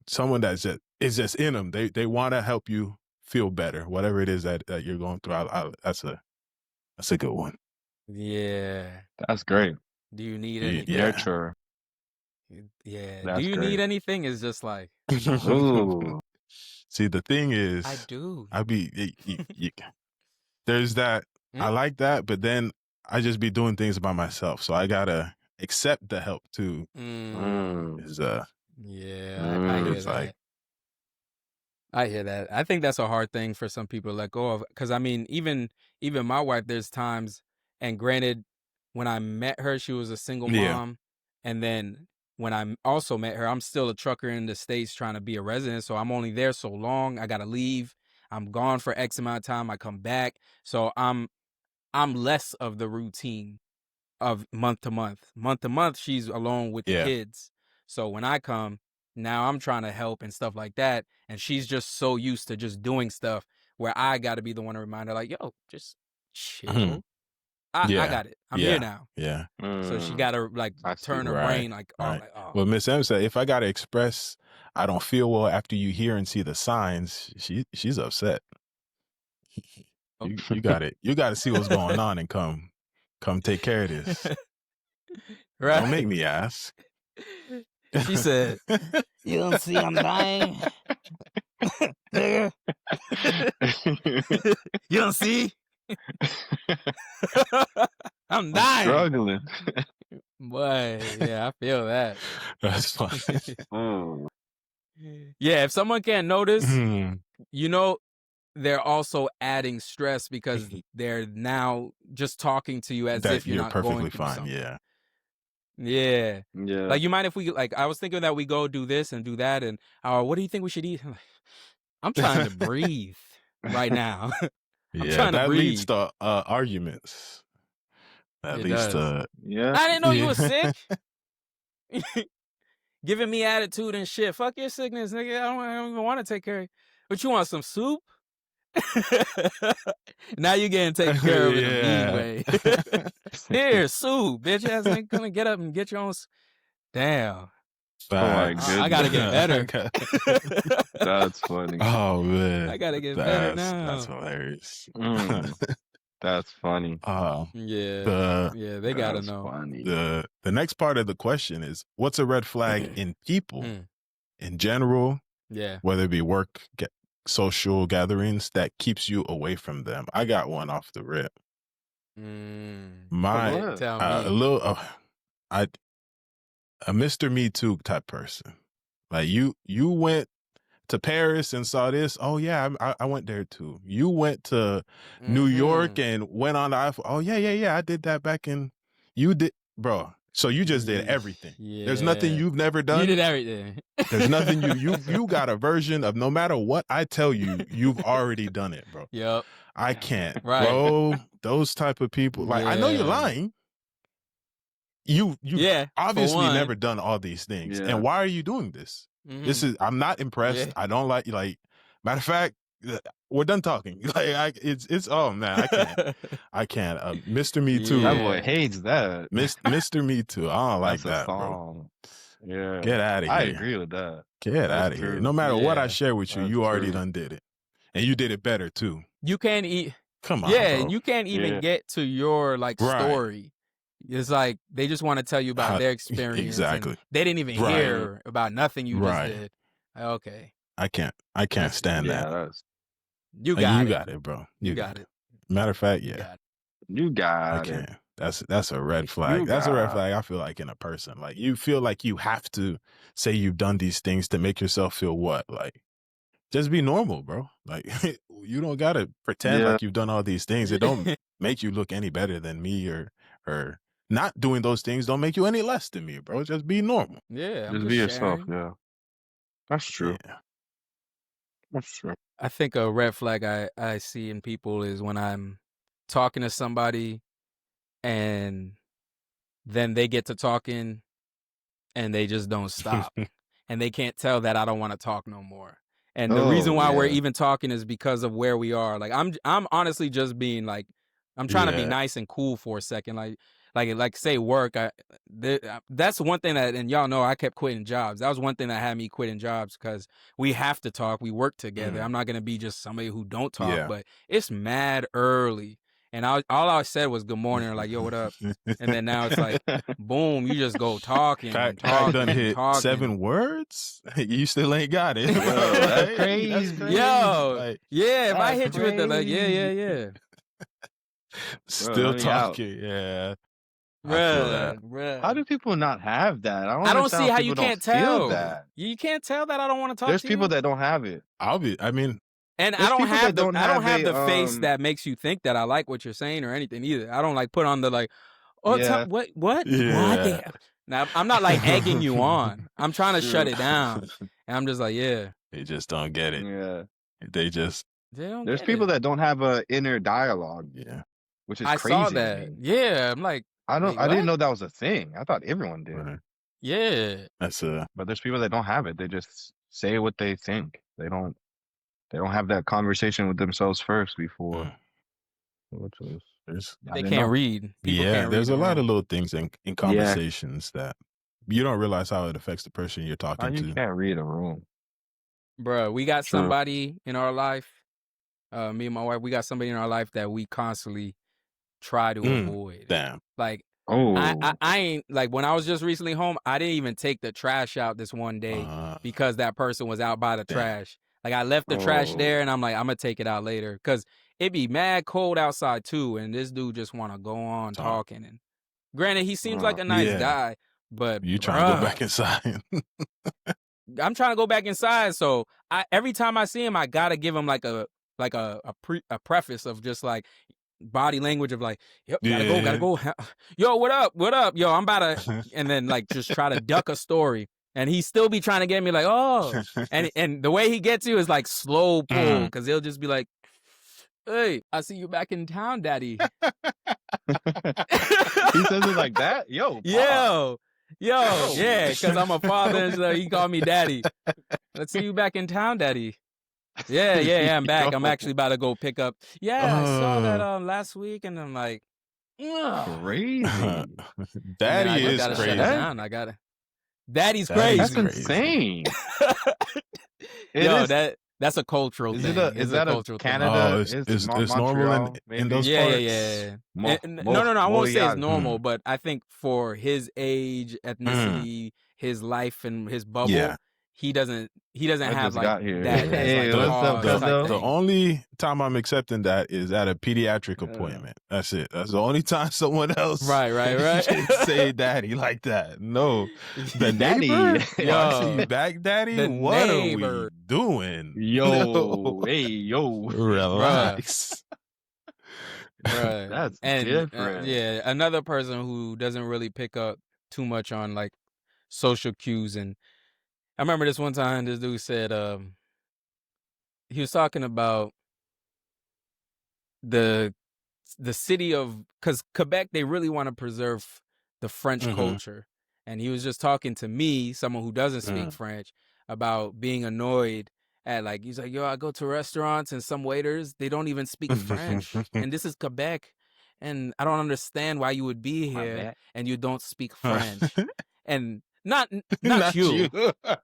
someone that's is just in them. They want to help you feel better, whatever it is that you're going through. That's a good one. Yeah, that's great. Do you need anything? Yeah, sure. Yeah. That's do you need anything? Is just like, ooh. See, the thing is, I do. There's that. I like that, but then I just be doing things by myself, so I gotta accept the help too. I hear that. I think that's a hard thing for some people to let go of, because I mean, even my wife, there's times, and granted, when I met her, she was a single mom, and then when I also met her, I'm still a trucker in the States trying to be a resident, so I'm only there so long. I gotta leave. I'm gone for X amount of time. I come back, so I'm less of the routine of month to month. Month to month, she's alone with the kids. So when I come, now I'm trying to help and stuff like that, and she's just so used to just doing stuff where I got to be the one to remind her, like, yo, just chill. I got it. I'm here now. Yeah. So she got to like turn her brain like, oh. Well, Miss M said, if I got to express I don't feel well after you hear and see the signs, she's upset. You got it. You got to see what's going on and come take care of this. Right. Don't make me ask. She said, you don't see I'm dying? You don't see? I'm dying. Struggling. Boy, yeah, I feel that. That's funny. Yeah, if someone can't notice, they're also adding stress, because they're now just talking to you as if you're not perfectly going through fine. something. Yeah. Like, you mind if we, like, I was thinking that we go do this and do that, and what do you think we should eat? I'm trying to breathe right now. I'm trying to breathe. Leads to arguments. That leads to I didn't know you were sick. Giving me attitude and shit. Fuck your sickness, nigga. I don't even want to take care of you. But you want some soup? Now you're getting taken care of in a mean way. Here, soup. Bitch ass ain't gonna get up and get your own. Damn. Oh my goodness. I gotta get better. That's funny. Oh man. I gotta get better now. That's hilarious. That's funny. Yeah, they gotta know. Funny. The next part of the question is, what's a red flag in people in general? Yeah, whether it be work, social gatherings that keeps you away from them. I got one off the rip. A Mr. Me Too type person. Like you went to Paris and saw this. Oh yeah, I went there too. You went to New York and went on the iPhone. Oh yeah. I did that back in. You did, bro. So you just did everything. Yeah. There's nothing you've never done. You did everything. There's nothing you got a version of no matter what I tell you, you've already done it, bro. Yep. I can't, bro. Those type of people. Like I know you're lying. You obviously never done all these things. And why are you doing this? I'm not impressed. I don't like matter of fact, we're done talking. Like it's oh man, I can't. Mr. Me Too. That boy hates that. Mr. Me Too. I don't like that, bro. Yeah. Get out of here. I agree with that. Get out of here. No matter what I share with you, you already done did it. And you did it better too. You can't eat. Come on. Yeah, bro. you can't even get to your story. It's like they just want to tell you about their experience. Exactly. They didn't even hear about nothing you just did. Okay. I can't stand that. You got it, bro. You got it. Matter of fact, You got it. That's a red flag. That's a red flag, I feel like, in a person. Like you feel like you have to say you've done these things to make yourself feel what? Like just be normal, bro. Like you don't gotta pretend like you've done all these things. It don't make you look any better than me or not doing those things don't make you any less than me, bro. Just be normal. Yeah. Just be yourself, yeah. That's true. Yeah. That's true. I think a red flag I see in people is when I'm talking to somebody and then they get to talking and they just don't stop. And they can't tell that I don't want to talk no more. And the reason why we're even talking is because of where we are. Like I'm honestly just being like, I'm trying to be nice and cool for a second. Like say work. That's one thing that, and y'all know I kept quitting jobs. That was one thing that had me quitting jobs because we have to talk. We work together. I'm not gonna be just somebody who don't talk. But it's mad early, and all I said was good morning or like yo what up, and then now it's like boom, you just go talking. Fact done hit 7 words. You still ain't got it. Yo, that's crazy. That's crazy. Yo, if I hit you with the like yeah. Still talking, yeah. Bruh. How do people not have that? I don't see how you can't tell that. You can't tell that I don't want to talk to you. There's people that don't have it. And I don't have the face that makes you think that I like what you're saying or anything either. I don't like put on the like, what? Yeah. Now I'm not like egging you on. I'm trying to shut it down. And I'm just like, They just don't get it. Yeah. There's people that don't have an inner dialogue. Yeah. Which is I crazy. I saw that. Yeah. I'm like, I didn't know that was a thing. I thought everyone did. Right. Yeah. But there's people that don't have it. They just say what they think. They don't have that conversation with themselves first before. They can't read. People can't there's read a lot of little things in conversations that you don't realize how it affects the person you're talking to. You can't read a room. Bro, we got somebody in our life, me and my wife, we got somebody in our life that we constantly try to avoid. Damn. Like, I ain't, like, when I was just recently home, I didn't even take the trash out this one day because that person was out by the trash. Like, I left the trash there, and I'm like, I'm going to take it out later. Because it be mad cold outside, too, and this dude just want to go on talking. And granted, he seems like a nice guy, but you trying to go back inside. I'm trying to go back inside, so every time I see him, I got to give him, like a preface of just, like, body language of like, yep, gotta go. Yo, what up? Yo, I'm about to, and then like just try to duck a story, and he still be trying to get me like, oh, and the way he gets you is like slow pull, because he'll just be like, hey, I see you back in town, daddy. He says it like that, yo, yeah, because I'm a father, so he called me daddy. Let's see you back in town, daddy. Yeah, I'm back. I'm actually about to go pick up. Yeah, I saw that last week, and I'm like, crazy. Daddy is gotta crazy. Shut it down. Daddy's crazy. That's insane. Yo, that That's a cultural thing. Is that a cultural Canada? Thing. It's normal in those parts. Yeah. No. I won't say it's normal, but I think for his age, ethnicity, his life, and his bubble, he doesn't have like that. The only time I'm accepting that is at a pediatric appointment. That's it. That's the only time someone else right can say daddy like that. No, the neighbor, yo, back daddy. What neighbor. Are we doing? Yo, hey, yo, relax. Right. That's different. Yeah, another person who doesn't really pick up too much on like social cues. And I remember this one time this dude said he was talking about the city of, because Quebec, they really want to preserve the French culture. And he was just talking to me, someone who doesn't speak French, about being annoyed at, like, he's like, yo, I go to restaurants and some waiters, they don't even speak French. And this is Quebec. And I don't understand why you would be here and you don't speak French. And not you.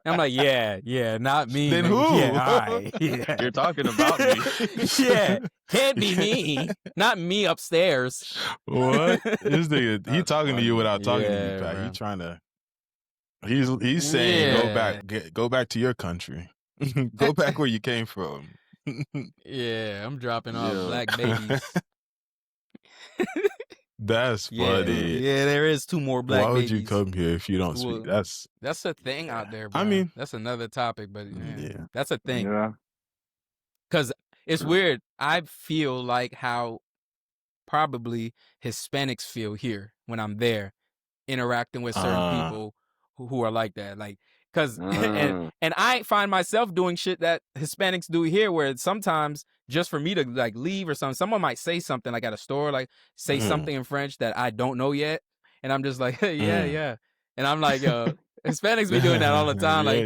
I'm like, yeah, not me. Then who? Yeah, You're talking about me. Yeah, can't be me. Not me upstairs. What? This nigga, he talking funny. to you without talking to you, Pat. Bro. He trying to. He's saying go back to your country. Go back where you came from. Yeah, I'm dropping off black babies. That's funny. Yeah, there is 2 more black babies. Why would you come here if you don't speak? That's a thing out there, bro. I mean, that's another topic, but yeah, that's a thing. Yeah. Because it's weird. I feel like how probably Hispanics feel here when I'm there, interacting with certain people who are like that. Like, because and I find myself doing shit that Hispanics do here, where sometimes just for me to like leave or something, someone might say something like at a store, like say something in French that I don't know yet, and I'm just like, yeah, and I'm like, Hispanics be doing that all the time, like,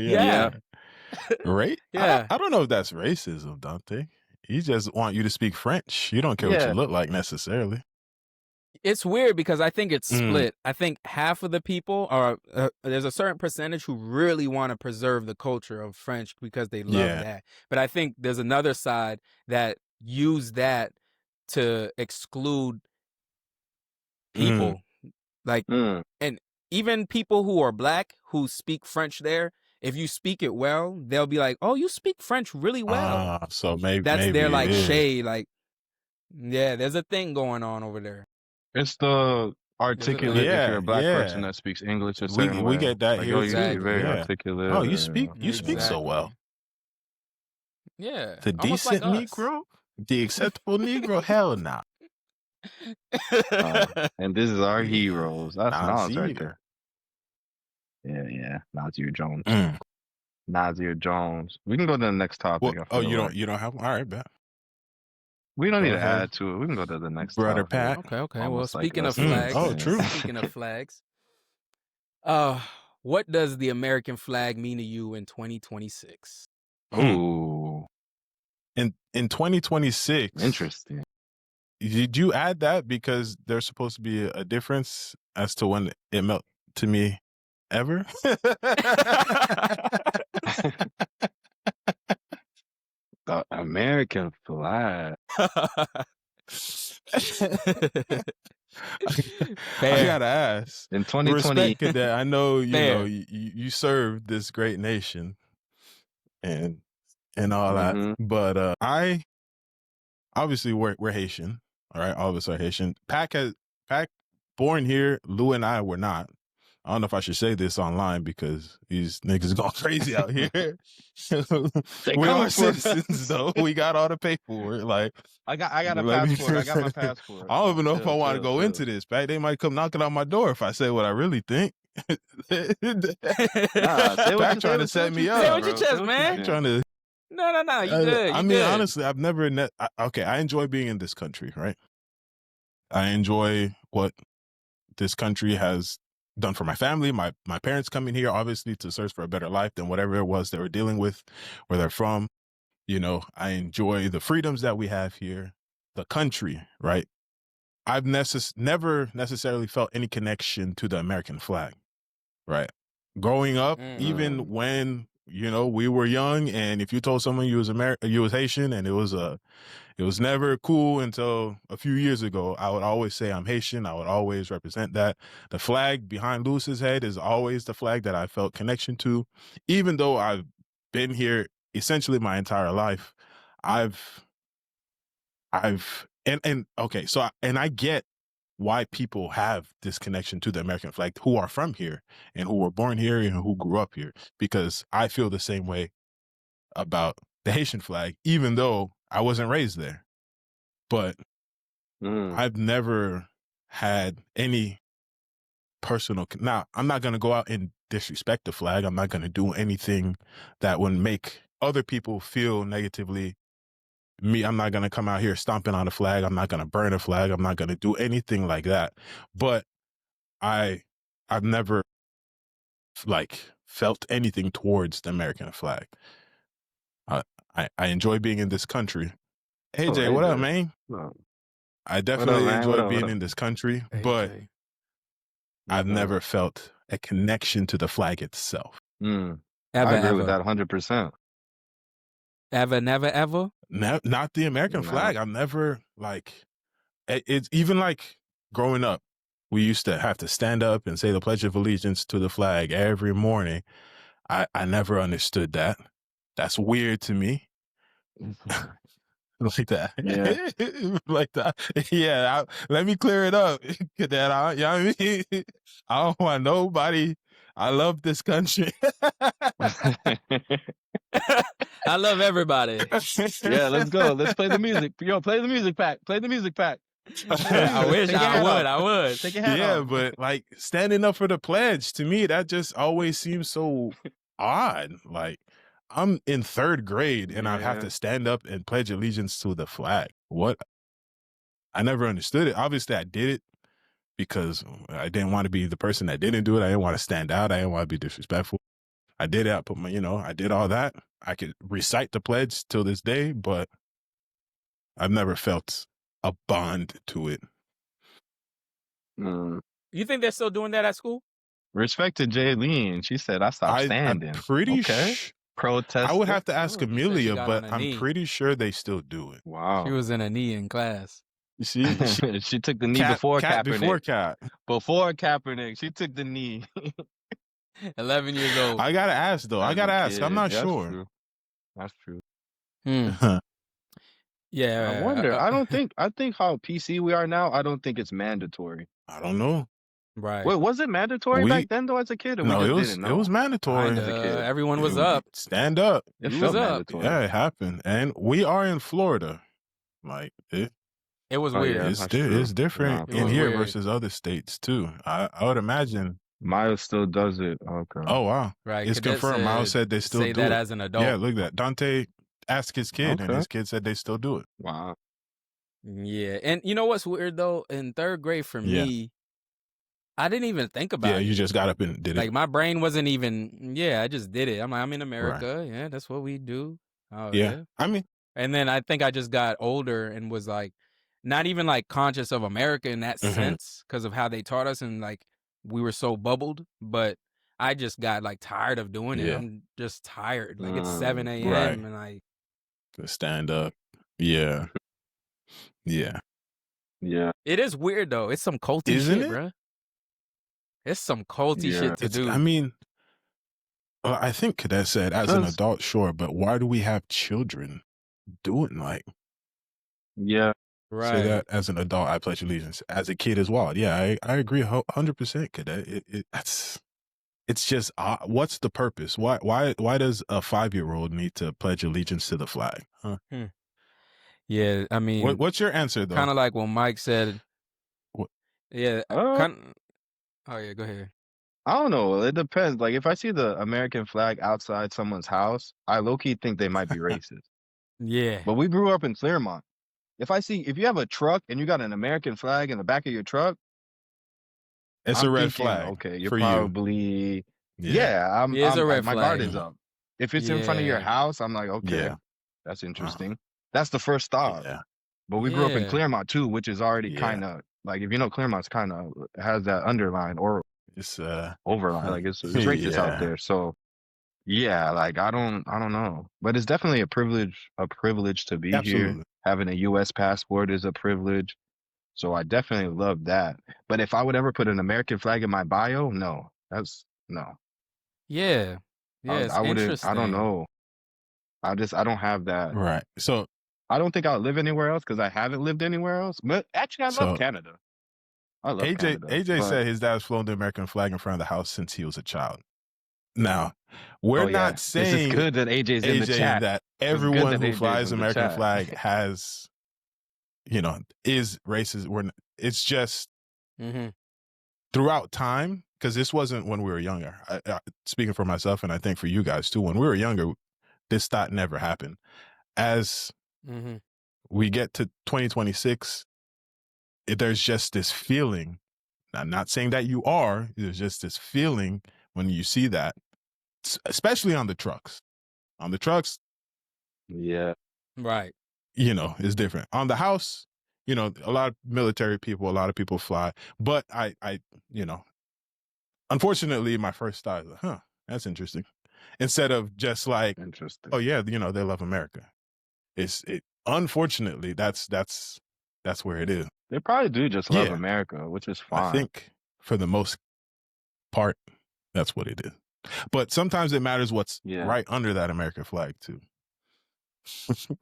right? Yeah, I don't know if that's racism, Dante. He just want you to speak French. You don't care what you look like necessarily. It's weird because I think it's split. I think half of the people are, there's a certain percentage who really want to preserve the culture of French because they love that. But I think there's another side that use that to exclude people. Like, and even people who are black who speak French there, if you speak it well, they'll be like, oh, you speak French really well. So maybe that's their like is. shade. Like, yeah, there's a thing going on over there. It's the articulate. If you're a black person that speaks English, we get that like, here. You're very articulate. Oh, you speak so well. Yeah, the decent like Negro, the acceptable Negro. Hell no. And this is our heroes. That's Nas right there. Yeah, Nasir Jones. Nasir Jones. We can go to the next topic. Well, you don't have one? All right, bet. We don't need to add to it. We can go to the next Brother topic. Pat. Okay. Well, speaking of flags. True. Speaking of flags. What does the American flag mean to you in 2026? Ooh. In 2026. Interesting. Did you add that because there's supposed to be a difference as to when it meant to me ever? The American flag. I gotta ask. In 2020, that I know you served this great nation and all that, but I obviously we're Haitian. All right, all of us are Haitian. Pac born here. Lou and I were not. I don't know if I should say this online because these niggas going crazy out here. We are citizens though. We got all the paperwork. Like I got a passport. I got my passport. I don't even know if I want to go into this. Pat, they might come knocking on my door if I say what I really think. Pat trying to set me up. Say what your chest, man. Trying to. No. You good. I mean, honestly, I've never. Okay, I enjoy being in this country, right? I enjoy what this country has done for my family, my parents coming here, obviously, to search for a better life than whatever it was they were dealing with, where they're from. You know, I enjoy the freedoms that we have here, the country, right? I've never necessarily felt any connection to the American flag, right? Growing up, even when you know, we were young, and if you told someone you was Haitian, and it was never cool until a few years ago, I would always say I'm Haitian. I would always represent that. The flag behind Lewis's head is always the flag that I felt connection to, even though I've been here essentially my entire life. I get why people have this connection to the American flag who are from here and who were born here and who grew up here, because I feel the same way about the Haitian flag, even though I wasn't raised there. But I've never had any personal. Now, I'm not going to go out and disrespect the flag. I'm not going to do anything that would make other people feel negatively. I'm not going to come out here stomping on a flag. I'm not going to burn a flag. I'm not going to do anything like that. But I've never felt anything towards the American flag. I enjoy being in this country. Hey, Jay, what up, man? I definitely enjoy being in this country, but I've never felt a connection to the flag itself. I agree with that 100%. Ever? Not the American flag. I've never, it's even growing up, we used to have to stand up and say the Pledge of Allegiance to the flag every morning. I never understood that. That's weird to me. Like that. Yeah. Like that. Yeah. Let me clear it up. You know what I mean? I don't want nobody. I love this country. I love everybody. Yeah, let's go. Let's play the music. Yo, play the music pack. Play the music pack. I wish I would. Take your hat off. But standing up for the pledge, to me, that just always seems so odd. I'm in 3rd grade and I have to stand up and pledge allegiance to the flag. What? I never understood it. Obviously, I did it because I didn't want to be the person that didn't do it. I didn't want to stand out. I didn't want to be disrespectful. I did it. I put I did all that. I could recite the pledge till this day, but I've never felt a bond to it. You think they're still doing that at school? Respect to Jaylene. She said, I stopped standing. I'm pretty protest. I would have to ask Amelia, but I'm pretty sure they still do it. Wow. She was in a knee in class. She took the knee before Kaepernick. Before Kaepernick, she took the knee. 11 years old. I gotta ask though. I'm not sure. True. That's true. Yeah. I wonder. I think how PC we are now, I don't think it's mandatory. I don't know. Right. Wait, was it mandatory back then though as a kid? Or no, it was mandatory. As a kid. Everyone was up. Stand up. It felt mandatory. Yeah, it happened. And we are in Florida. It was weird. It's different in here versus other states too. I would imagine. Miles still does it. Okay. Oh wow. Right. It's confirmed. Miles said they still do that it. as an adult. Yeah, look at that. Dante asked his kid, and his kid said they still do it. Wow. Yeah, and you know what's weird though? In 3rd grade for me, I didn't even think about it. Yeah, you just got up and did it. My brain wasn't even. Yeah, I just did it. I'm in America. Right. Yeah, that's what we do. Oh, yeah. I mean, and then I think I just got older and was not even conscious of America in that sense because of how they taught us and we were so bubbled. But I just got tired of doing it. I'm just tired. It's 7 a.m. and to stand up. Yeah. Yeah. Yeah. It is weird though. It's some culty shit, bro. It's some culty shit to do. I mean, I think Cadet said as an adult, sure, but why do we have children doing Yeah. Right. Say that as an adult, I pledge allegiance. As a kid as well. Yeah, I agree 100%, Cadet. It's just, what's the purpose? Why does a 5-year-old need to pledge allegiance to the flag? Huh? Yeah, I mean, what's your answer though? Kind of like when Mike said, yeah. Oh yeah, go ahead. I don't know. It depends. If I see the American flag outside someone's house, I low-key think they might be racist. Yeah. But we grew up in Claremont. If you have a truck and you got an American flag in the back of your truck, it's a red flag. Okay, you're for probably you. It's a red my flag. guard is up. If it's in front of your house, I'm like, okay, that's interesting. That's the first thought. Yeah. But we grew up in Claremont too, which is already kind of if you know, Claremont's kind of has that underline or it's overline. It's racist out there. So Yeah, like I don't know. But it's definitely a privilege to be here. Having a US passport is a privilege. So I definitely love that. But if I would ever put an American flag in my bio, no. That's no. Yeah. Yeah, it's I wouldn't, interesting. I don't know. I don't have that. Right. So I don't think I'll live anywhere else because I haven't lived anywhere else. But actually I love Canada. I love Canada. AJ said his dad's flown the American flag in front of the house since he was a child. Now, we're not saying this is good that AJ's in the chat. That everyone who flies American flag has, is racist. It's just throughout time, because this wasn't when we were younger. Speaking for myself, and I think for you guys too, when we were younger, this thought never happened. As we get to 2026, there's just this feeling. I'm not saying that you are. There's just this feeling when you see that, especially on the trucks. On the trucks, yeah, right. It's different. On the house, a lot of military people, a lot of people fly. But I unfortunately, my first thought is, that's interesting. Instead of just like, interesting. Oh yeah, they love America. Unfortunately, that's where it is. They probably do just love America, which is fine. I think for the most part, that's what it is. But sometimes it matters what's right under that American flag too.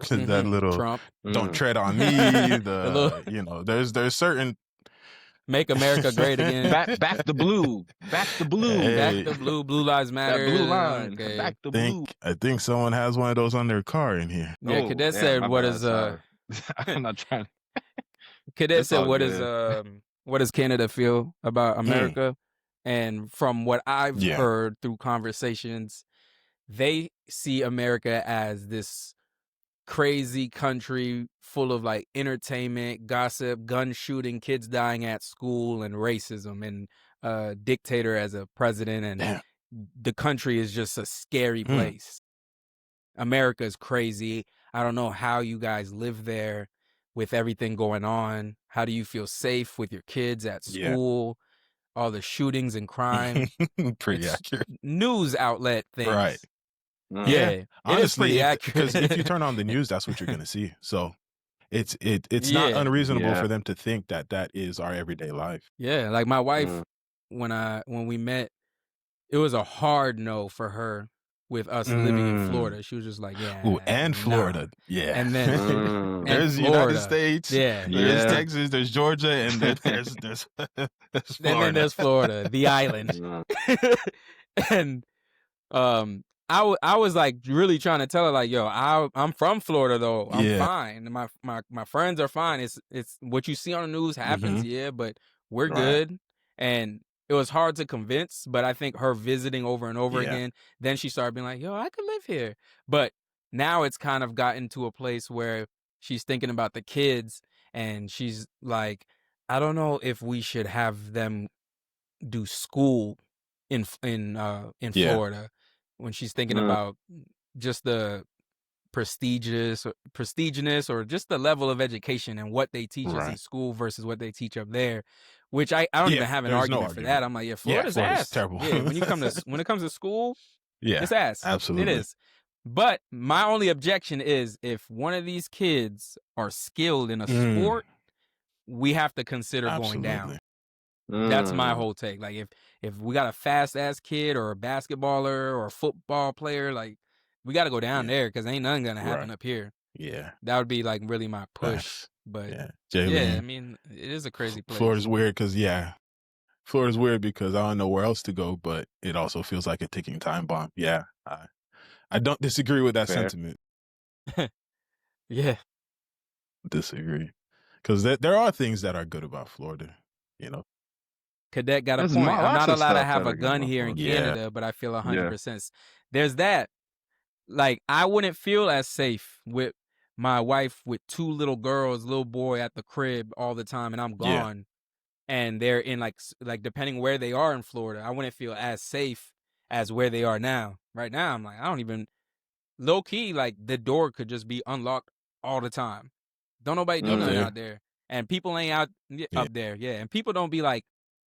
That little Trump. Don't tread on me. There's certain Make America great again. Back the blue. Back the blue. Hey. Back the blue. Blue lives matter. That blue line. Okay. Back the blue. I think someone has one of those on their car in here. Yeah, Cadet said, "What is I'm not trying. Cadet said, what does Canada feel about America?" And from what I've heard through conversations, they see America as this crazy country full of like entertainment, gossip, gun shooting, kids dying at school, and racism, and a dictator as a president, and the country is just a scary place. America is crazy. I don't know how you guys live there with everything going on. How do you feel safe with your kids at school? All the shootings and crime. Pretty accurate. News outlet things. Right. Yeah. Honestly, because if you turn on the news, that's what you're going to see. So it's not unreasonable for them to think that is our everyday life. Yeah. Like my wife, when we met, it was a hard no for her with us living in Florida. She was just like, and Florida. Yeah. And then there's the United States. Yeah. There's Texas, the's Georgia, and then there's Florida. And then there's Florida, the island. And I was like really trying to tell her like, yo, I'm from Florida though. I'm fine. My friends are fine. It's what you see on the news happens, but we're good. And it was hard to convince, but I think her visiting over and over again, then she started being like, yo, I could live here. But now it's kind of gotten to a place where she's thinking about the kids, and she's like, I don't know if we should have them do school in Florida, when she's thinking about just the prestiginess or just the level of education and what they teach us in school versus what they teach up there, which I don't even have an argument for that. I'm like, Florida's ass. Terrible. When it comes to school, it's ass. Absolutely. It is. But my only objection is if one of these kids are skilled in a sport, we have to consider going down. That's my whole take. Like if we got a fast ass kid or a basketballer or a football player, like we got to go down there because ain't nothing gonna happen up here. Yeah, that would be like really my push. But I mean, it is a crazy place. Florida's weird because Florida's weird because I don't know where else to go, but it also feels like a ticking time bomb. Yeah, I don't disagree with that sentiment. Disagree because there are things that are good about Florida. Cadet got a point. I'm not allowed to have a gun here in Canada, but I feel 100%. There's that. Like, I wouldn't feel as safe with my wife with two little boy at the crib all the time, and I'm gone. And they're in like depending where they are in Florida, I wouldn't feel as safe as where they are now. Right now, I'm like, I don't even low key, like the door could just be unlocked all the time. Don't nobody do nothing out there. And people ain't out up there. Yeah. And people don't be like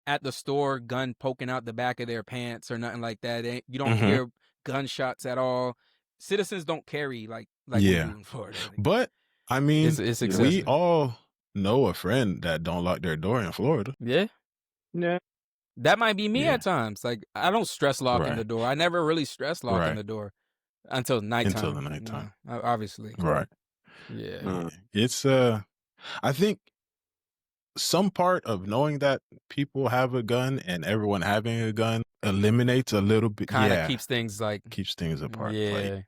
at the store, gun poking out the back of their pants or nothing like that. You don't hear gunshots at all. Citizens don't carry like we do in Florida. But I mean, it's we all know a friend that don't lock their door in Florida. Yeah. That might be me at times. Like, I don't stress locking the door. I never really stress locking the door until nighttime. Until the nighttime, obviously. Right. Yeah. It's I think some part of knowing that people have a gun and everyone having a gun eliminates a little bit. Kind of keeps things apart. Yeah. Like,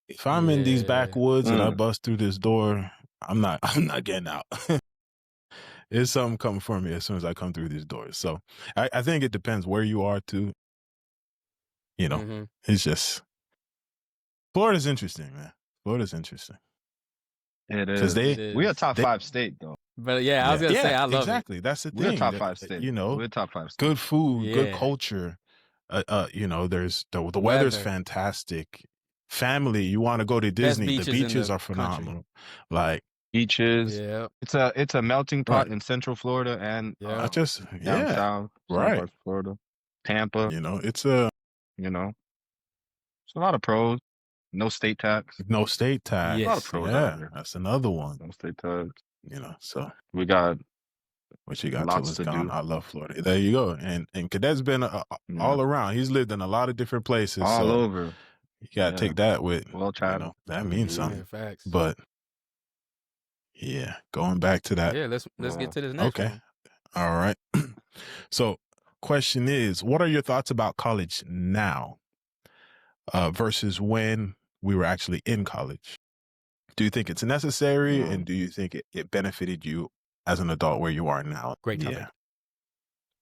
if I'm in these backwoods and I bust through this door, I'm not getting out. It's something coming for me as soon as I come through these doors. So I think it depends where you are too. You know, it's just Florida's interesting, man. Florida's interesting. It is. We're a top 5 state though. But I was gonna say I love exactly. That's the thing. We're a top 5 state. You know, we're top 5 state. Good food, good culture. You know, there's the weather's fantastic. Family, you want to go to Disney? The beaches are phenomenal. Like beaches. Yeah, it's a melting pot in Central Florida and down south, right? Florida, Tampa. You know, it's a lot of pros. No state tax. No state tax. Yes. A lot of pros out here. That's another one. No state tax. You know, so we got what you got till it's gone. I love Florida. There you go. And Cadet's been all around. He's lived in a lot of different places. All over. You gotta take that with that means something. Facts. But going back to that. Yeah, let's get to this next one. All right. So question is, what are your thoughts about college now versus when we were actually in college? Do you think it's necessary, and do you think it benefited you as an adult where you are now? Great topic.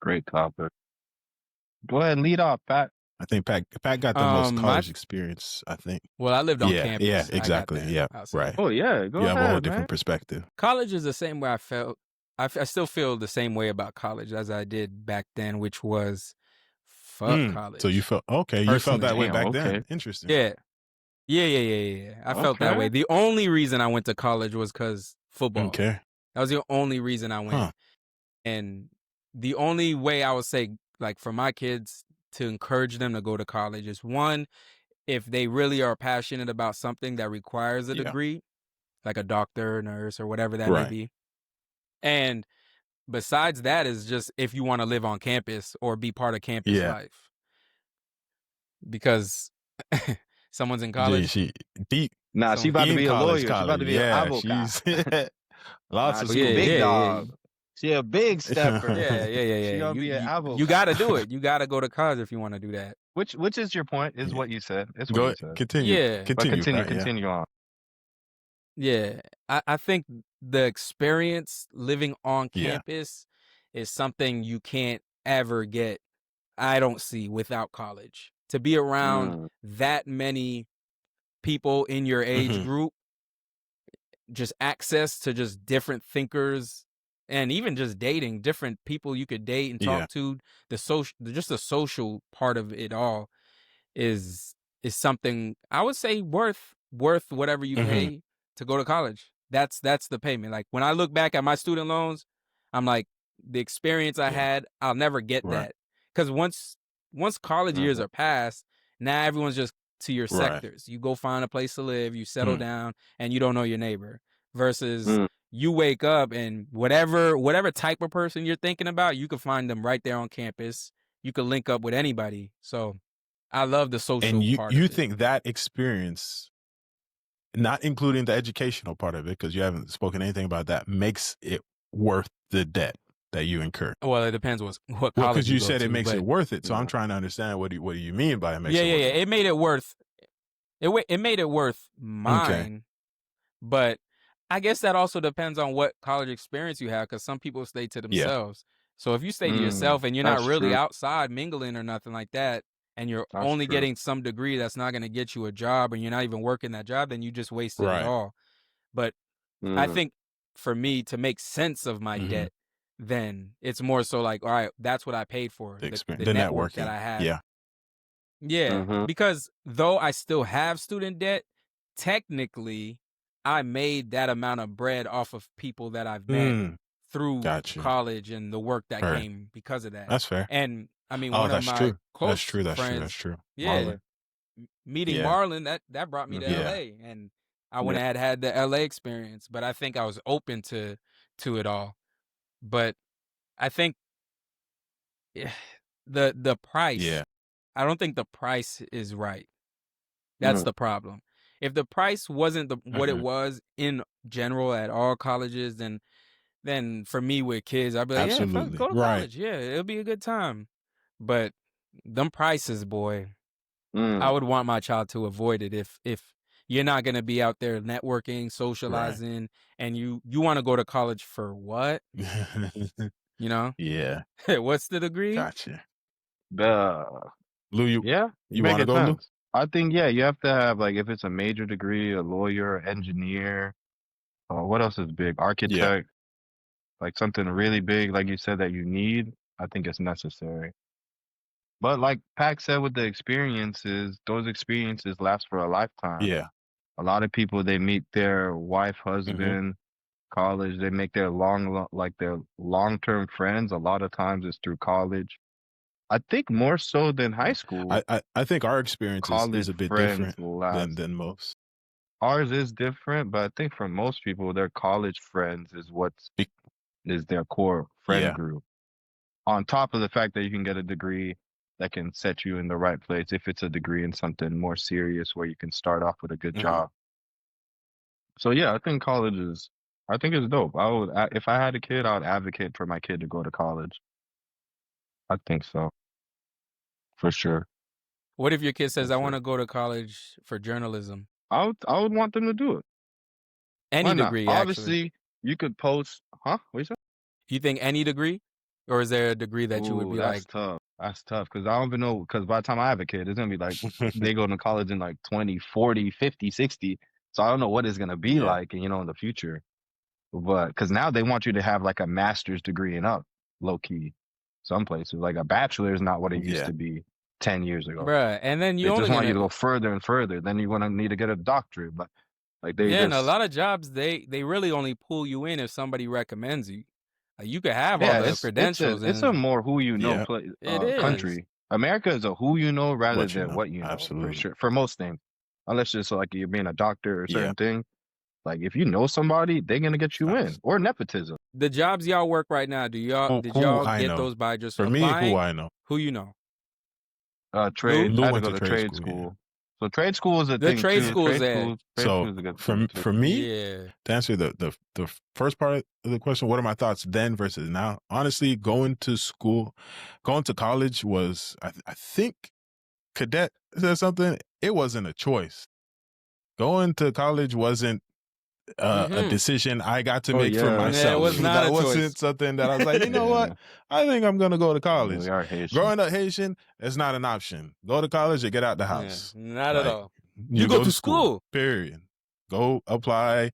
Great topic. Go ahead and lead off, Pat. I think Pat got the most college experience, I think. Well, I lived on campus. Yeah, exactly. Yeah, right. Oh, yeah. Go ahead, you have a whole different perspective. College is the same way I felt. I still feel the same way about college as I did back then, which was fuck college. So you felt, you felt that way back then. Interesting. Yeah. I felt that way. The only reason I went to college was because football. Okay. That was the only reason I went. And the only way I would say, like, for my kids to encourage them to go to college is, one, if they really are passionate about something that requires a degree, like a doctor, nurse, or whatever that may be. And besides that is just if you want to live on campus or be part of campus life. Because someone's in college. She about to be a lawyer. She's about to be an advocate. Lots of big dog. She a big stepper. Yeah. She gonna be an advocate. You got to do it. You got to go to college if you want to do that. Which is your point? Is what you said. It's what you said. Continue. Yeah. Continue on. Yeah, I think the experience living on campus is something you can't ever get, I don't see, without college. To be around that many people in your age group, just access to just different thinkers, and even just dating different people you could date and talk to, the social part of it all is something I would say worth whatever you pay to go to college. That's the payment. Like, when I look back at my student loans, I'm like, the experience I had, I'll never get that. Because once college years are past, now everyone's just to your sectors. You go find a place to live, you settle down, and you don't know your neighbor. Versus you wake up and whatever type of person you're thinking about, you can find them right there on campus. You can link up with anybody. So I love the social part of it. You think that experience, not including the educational part of it, because you haven't spoken anything about that, makes it worth the debt that you incur? Well, it depends what college because you said it makes it worth it. So I'm trying to understand what do you mean by it makes it worth it? It made it worth it made it worth mine. But I guess that also depends on what college experience you have, because some people stay to themselves. So if you stay to yourself and you're not really outside mingling or nothing like that, and you're only getting some degree that's not going to get you a job, and you're not even working that job, then you just wasted it all. But I think for me to make sense of my debt, then it's more so like, all right, that's what I paid for. The network that I have. Yeah. Because though I still have student debt, technically I made that amount of bread off of people that I've met through college and the work that came because of that. That's fair. And I mean, one of my close friends. That's true. Yeah. meeting Marlon, that brought me to LA, and I wouldn't have had the LA experience, but I think I was open to it all. But I think the price, I don't think the price is right. That's the problem. If the price wasn't what it was in general at all colleges, then for me with kids, I'd be like, yeah, fuck, go to college. Yeah, it'll be a good time. But them prices, boy, I would want my child to avoid it if you're not gonna be out there networking, socializing, and you want to go to college for what? You know? Yeah. What's the degree? Gotcha. Lou, you want to go, Lou? I think, you have to have, like, if it's a major degree, a lawyer, engineer, what else is big? Architect, like something really big, like you said, that you need, I think it's necessary. But like Pac said with the experiences, those experiences last for a lifetime. Yeah. A lot of people, they meet their wife, husband, college, they make their long-term friends. A lot of times it's through college. I think more so than high school. I think our experience is a bit different than most. Ours is different, but I think for most people, their college friends is their core friend group. On top of the fact that you can get a degree that can set you in the right place if it's a degree in something more serious where you can start off with a good job. So I think college is dope. I would, if I had a kid, I would advocate for my kid to go to college. I think so. For sure. What if your kid says, I want to go to college for journalism? I would want them to do it. Any degree, obviously, you could post, What you say? You think any degree? Or is there a degree that you would be like? That's tough. Because I don't even know, because by the time I have a kid, it's going to be like, they go to college in like 20, 40, 50, 60. So I don't know what it's going to be like, in the future. But because now they want you to have like a master's degree and up, low key. Some places, like a bachelor is not what it used to be 10 years ago. Bruh, and then they just want you to go further and further. Then you're going to need to get a doctorate. But like and a lot of jobs, they really only pull you in if somebody recommends you. You could have all the credentials. It's a more who you know country. America is a who you know rather than what you know. Absolutely. For sure. For most things. Unless it's like you're being a doctor or certain thing. Like if you know somebody, they're gonna get you in. Or nepotism. The jobs y'all work right now, did y'all get those by just for applying? Me, who I know. Who you know? Trade. I had to go to trade school. So trade school is a thing. The trade school is a for me, to answer the first part of the question, what are my thoughts then versus now? Honestly, going to college was, I think, Cadet said something. It wasn't a choice. Going to college wasn't a decision I got to make for myself. Yeah, it was not that wasn't something that I was like, you know what? I think I'm gonna go to college. We are Haitian. Growing up Haitian, it's not an option. Go to college or get out the house. Not at all. You go to school. Period. Go apply.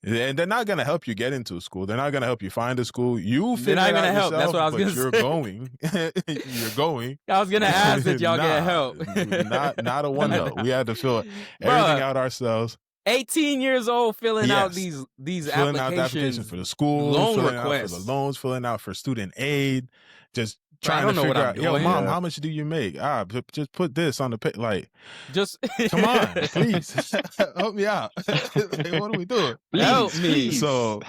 And they're not going to help you get into a school. They're not going to help you find a school. You figure it out yourself, help. That's what I was going to say. You're going. You're going. I was going to ask that y'all get help. Not a one note. We had to fill everything out ourselves. 18 years old, filling out these filling applications. Out the application for the school, loan filling requests. out for the loans, filling out for student aid, just trying to figure out, yo, mom, how much do you make? Just put this on the pay. Like, just come on, please help me out. Like, what are we doing? Help me. So,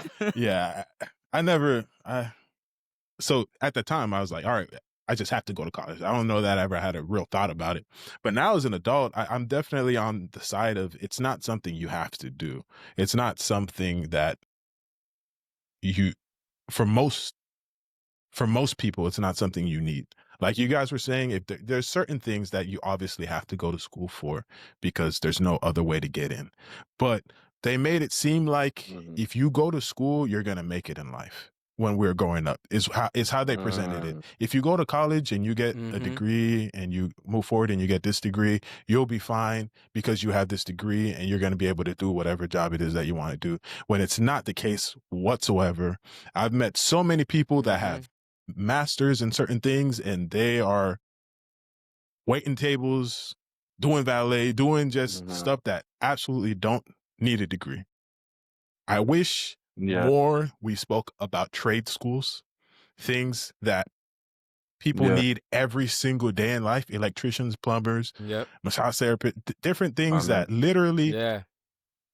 so at the time I was like, all right, I just have to go to college. I don't know that I ever had a real thought about it. But now as an adult, I'm definitely on the side of it's not something you have to do. It's not something that for most people, it's not something you need. Like you guys were saying, if there's certain things that you obviously have to go to school for because there's no other way to get in. But they made it seem like if you go to school, you're going to make it in life. When we were growing up is how they presented it. If you go to college and you get a degree and you move forward and you get this degree, you'll be fine because you have this degree and you're going to be able to do whatever job it is that you want to do. When it's not the case whatsoever. I've met so many people that have masters in certain things and they are waiting tables, doing valet, doing just stuff that absolutely don't need a degree. I wish more we spoke about trade schools, things that people need every single day in life. Electricians, plumbers, massage therapists, different things that literally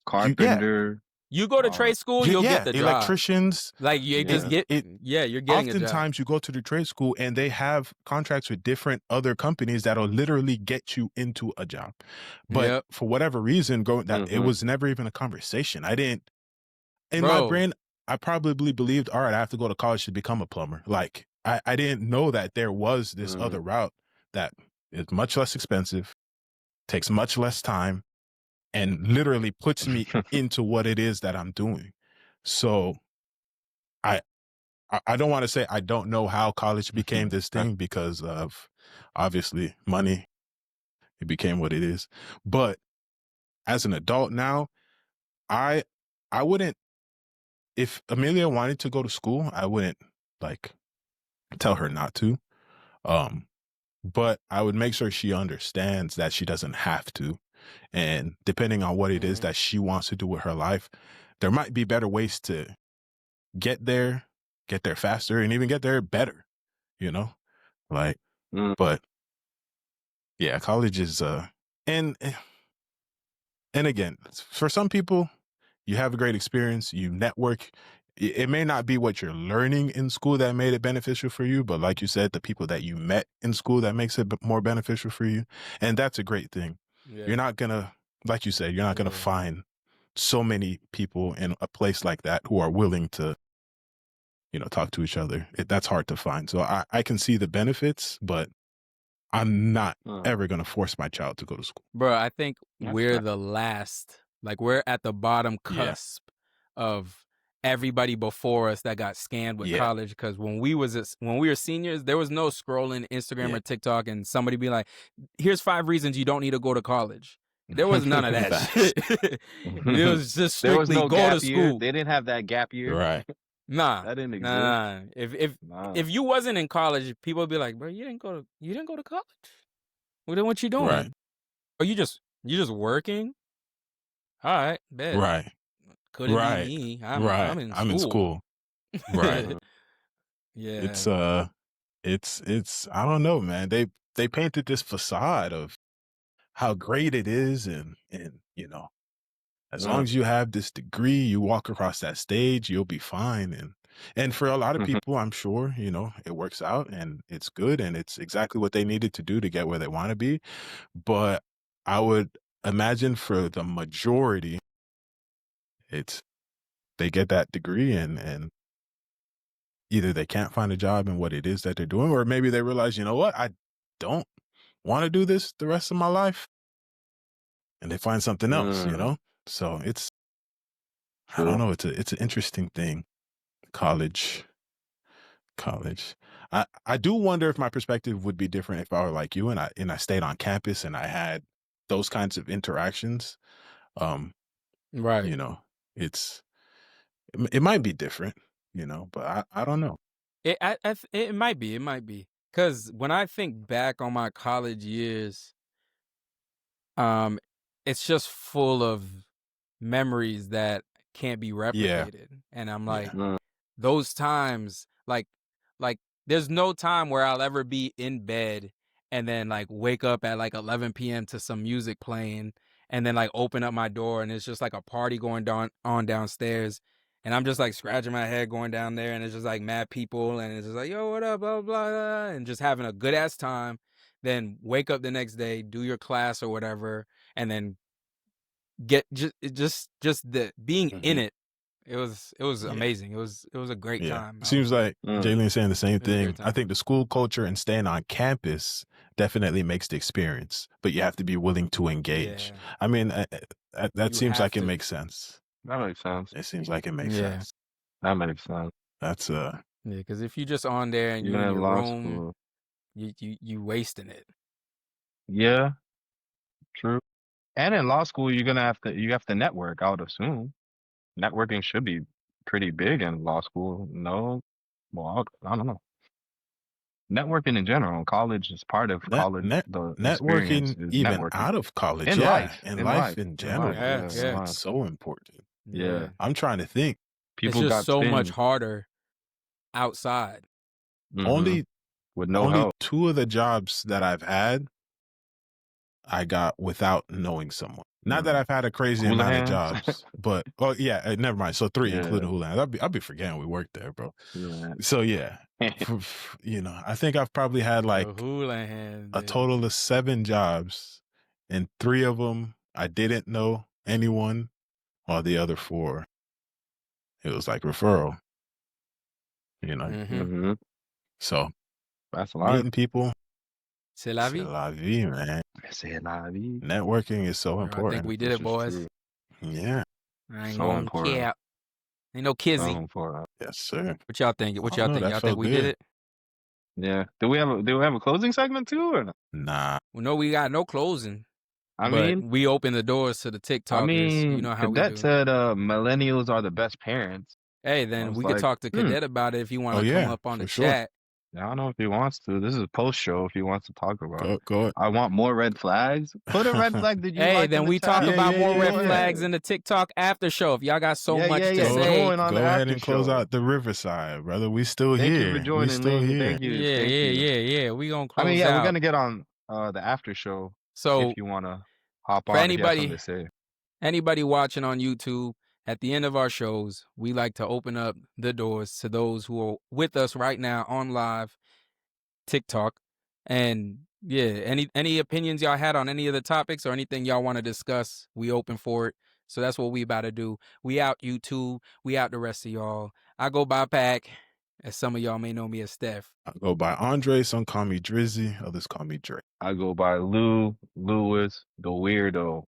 carpenter. You go to trade school, you'll get the job. Electricians. Like you just get you're getting a job. Oftentimes you go to the trade school and they have contracts with different other companies that'll literally get you into a job. But for whatever reason, it was never even a conversation. I didn't in my brain, I probably believed, all right, I have to go to college to become a plumber. Like I didn't know that there was this other route that is much less expensive, takes much less time, and literally puts me into what it is that I'm doing. So I don't want to say I don't know how college became this thing because of obviously money. It became what it is. But as an adult now, I wouldn't, if Amelia wanted to go to school, I wouldn't like tell her not to. But I would make sure she understands that she doesn't have to. And depending on what it is that she wants to do with her life, there might be better ways to get there faster, and even get there better, you know? Like, but yeah, college is, and again, for some people, you have a great experience, you network. It may not be what you're learning in school that made it beneficial for you, but like you said, the people that you met in school that makes it more beneficial for you. And that's a great thing. Yeah. You're not gonna, like you said, you're not gonna find so many people in a place like that who are willing to, you know, talk to each other. That's hard to find. So I can see the benefits, but I'm not ever gonna force my child to go to school. Bro, I think we're the last, like we're at the bottom cusp of everybody before us that got scammed with college. Because when we were seniors, there was no scrolling Instagram or TikTok and somebody be like, here's 5 reasons you don't need to go to college. There was none of that shit. It was just strictly go to school. They didn't have that gap year. Right. Nah. That didn't exist. Nah. If you wasn't in college, people would be like, bro, you didn't go to college? Well, then what you doing? Right. Oh, you just working? All right, bet. Right. Couldn't be me. I'm in school. Right. Yeah. It's I don't know, man. They painted this facade of how great it is, and you know, as long as you have this degree, you walk across that stage, you'll be fine. And for a lot of people, I'm sure, you know, it works out and it's good and it's exactly what they needed to do to get where they want to be. But I would imagine for the majority, they get that degree and either they can't find a job in what it is that they're doing, or maybe they realize, you know what, I don't want to do this the rest of my life, and they find something else, you know? So I don't know, it's an interesting thing. College. I do wonder if my perspective would be different if I were like you and I stayed on campus and I had those kinds of interactions. Right. You know, it might be different, you know, but I don't know. It might be. Because when I think back on my college years, it's just full of memories that can't be replicated. And I'm like, those times, like there's no time where I'll ever be in bed and then like wake up at like 11 p.m. to some music playing and then like open up my door and it's just like a party going on downstairs. And I'm just like scratching my head going down there and it's just like mad people and it's just like, yo, what up, blah, blah, blah, and just having a good ass time. Then wake up the next day, do your class or whatever, and then get just the being in it. It was amazing. It was a great time. Seems like Jalen's saying the same thing. I think the school culture and staying on campus definitely makes the experience, but you have to be willing to engage. I mean, that seems like it makes sense. That makes sense. It seems like it makes sense. That makes sense. That's because if you're just on there and you're in your room, you wasting it. Yeah, true. And in law school, you have to network, I would assume. Networking should be pretty big in law school. No? Well, I don't know. Networking in general, college is part of college. Networking even networking. Out of college. In life. In life in general. It's so important. Yeah. I'm trying to think. People it's just so much harder outside. Only with no help. 2 of the jobs that I've had, I got without knowing someone. Not that I've had a crazy amount of jobs, but never mind. So 3, including Houlihan. I'll be forgetting we worked there, bro. Yeah. So yeah, I think I've probably had like a total of 7 jobs, and 3 of them I didn't know anyone, while the other 4, it was like referral. So that's a lot. Meeting people. C'est la vie. C'est la vie, man. C'est la vie. Networking is so important. I think we did it, boys. Yeah. I ain't gonna cap. Ain't no kizzy. Yes, sir. What y'all think? What y'all think? Y'all think we did it? Yeah. Do we have a closing segment too, or not? Nah. Well, no, we got no closing. I mean, we open the doors to the TikTokers. I mean, you know how Cadet we do. said millennials are the best parents. Hey, then we could talk to Cadet about it if you want to come up on the chat. I don't know if he wants to. This is a post show if he wants to talk about it. Go ahead. I want more red flags. Put a red flag that you like then we talk about more red flags in the TikTok after show. If y'all got so much to say, go ahead and close out the Riverside, brother. We still here. Thank you for joining. We still here. Thank you. Yeah. We gonna close out. out. We're gonna get on the after show. So if you wanna hop on, anybody watching on YouTube, at the end of our shows, we like to open up the doors to those who are with us right now on live TikTok. And any opinions y'all had on any of the topics or anything y'all want to discuss, we open for it. So that's what we about to do. We out YouTube. We out the rest of y'all. I go by Pac, as some of y'all may know me as Steph. I go by Andre. Some call me Drizzy. Others call me Dre. I go by Lewis, the weirdo.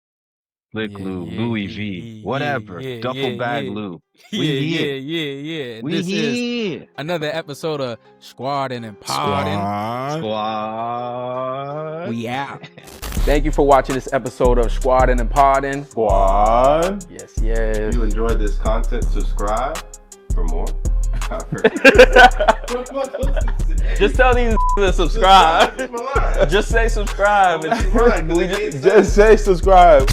Slick Lou, Louis V, whatever. Duffel bag Lou. We here. This is another episode of Squaddin And Poddin. Squad. We out. Thank you for watching this episode of Squaddin And Poddin. Squad. Yes. If you enjoyed this content, subscribe for more. Just tell these to subscribe. Just say subscribe. Just say subscribe.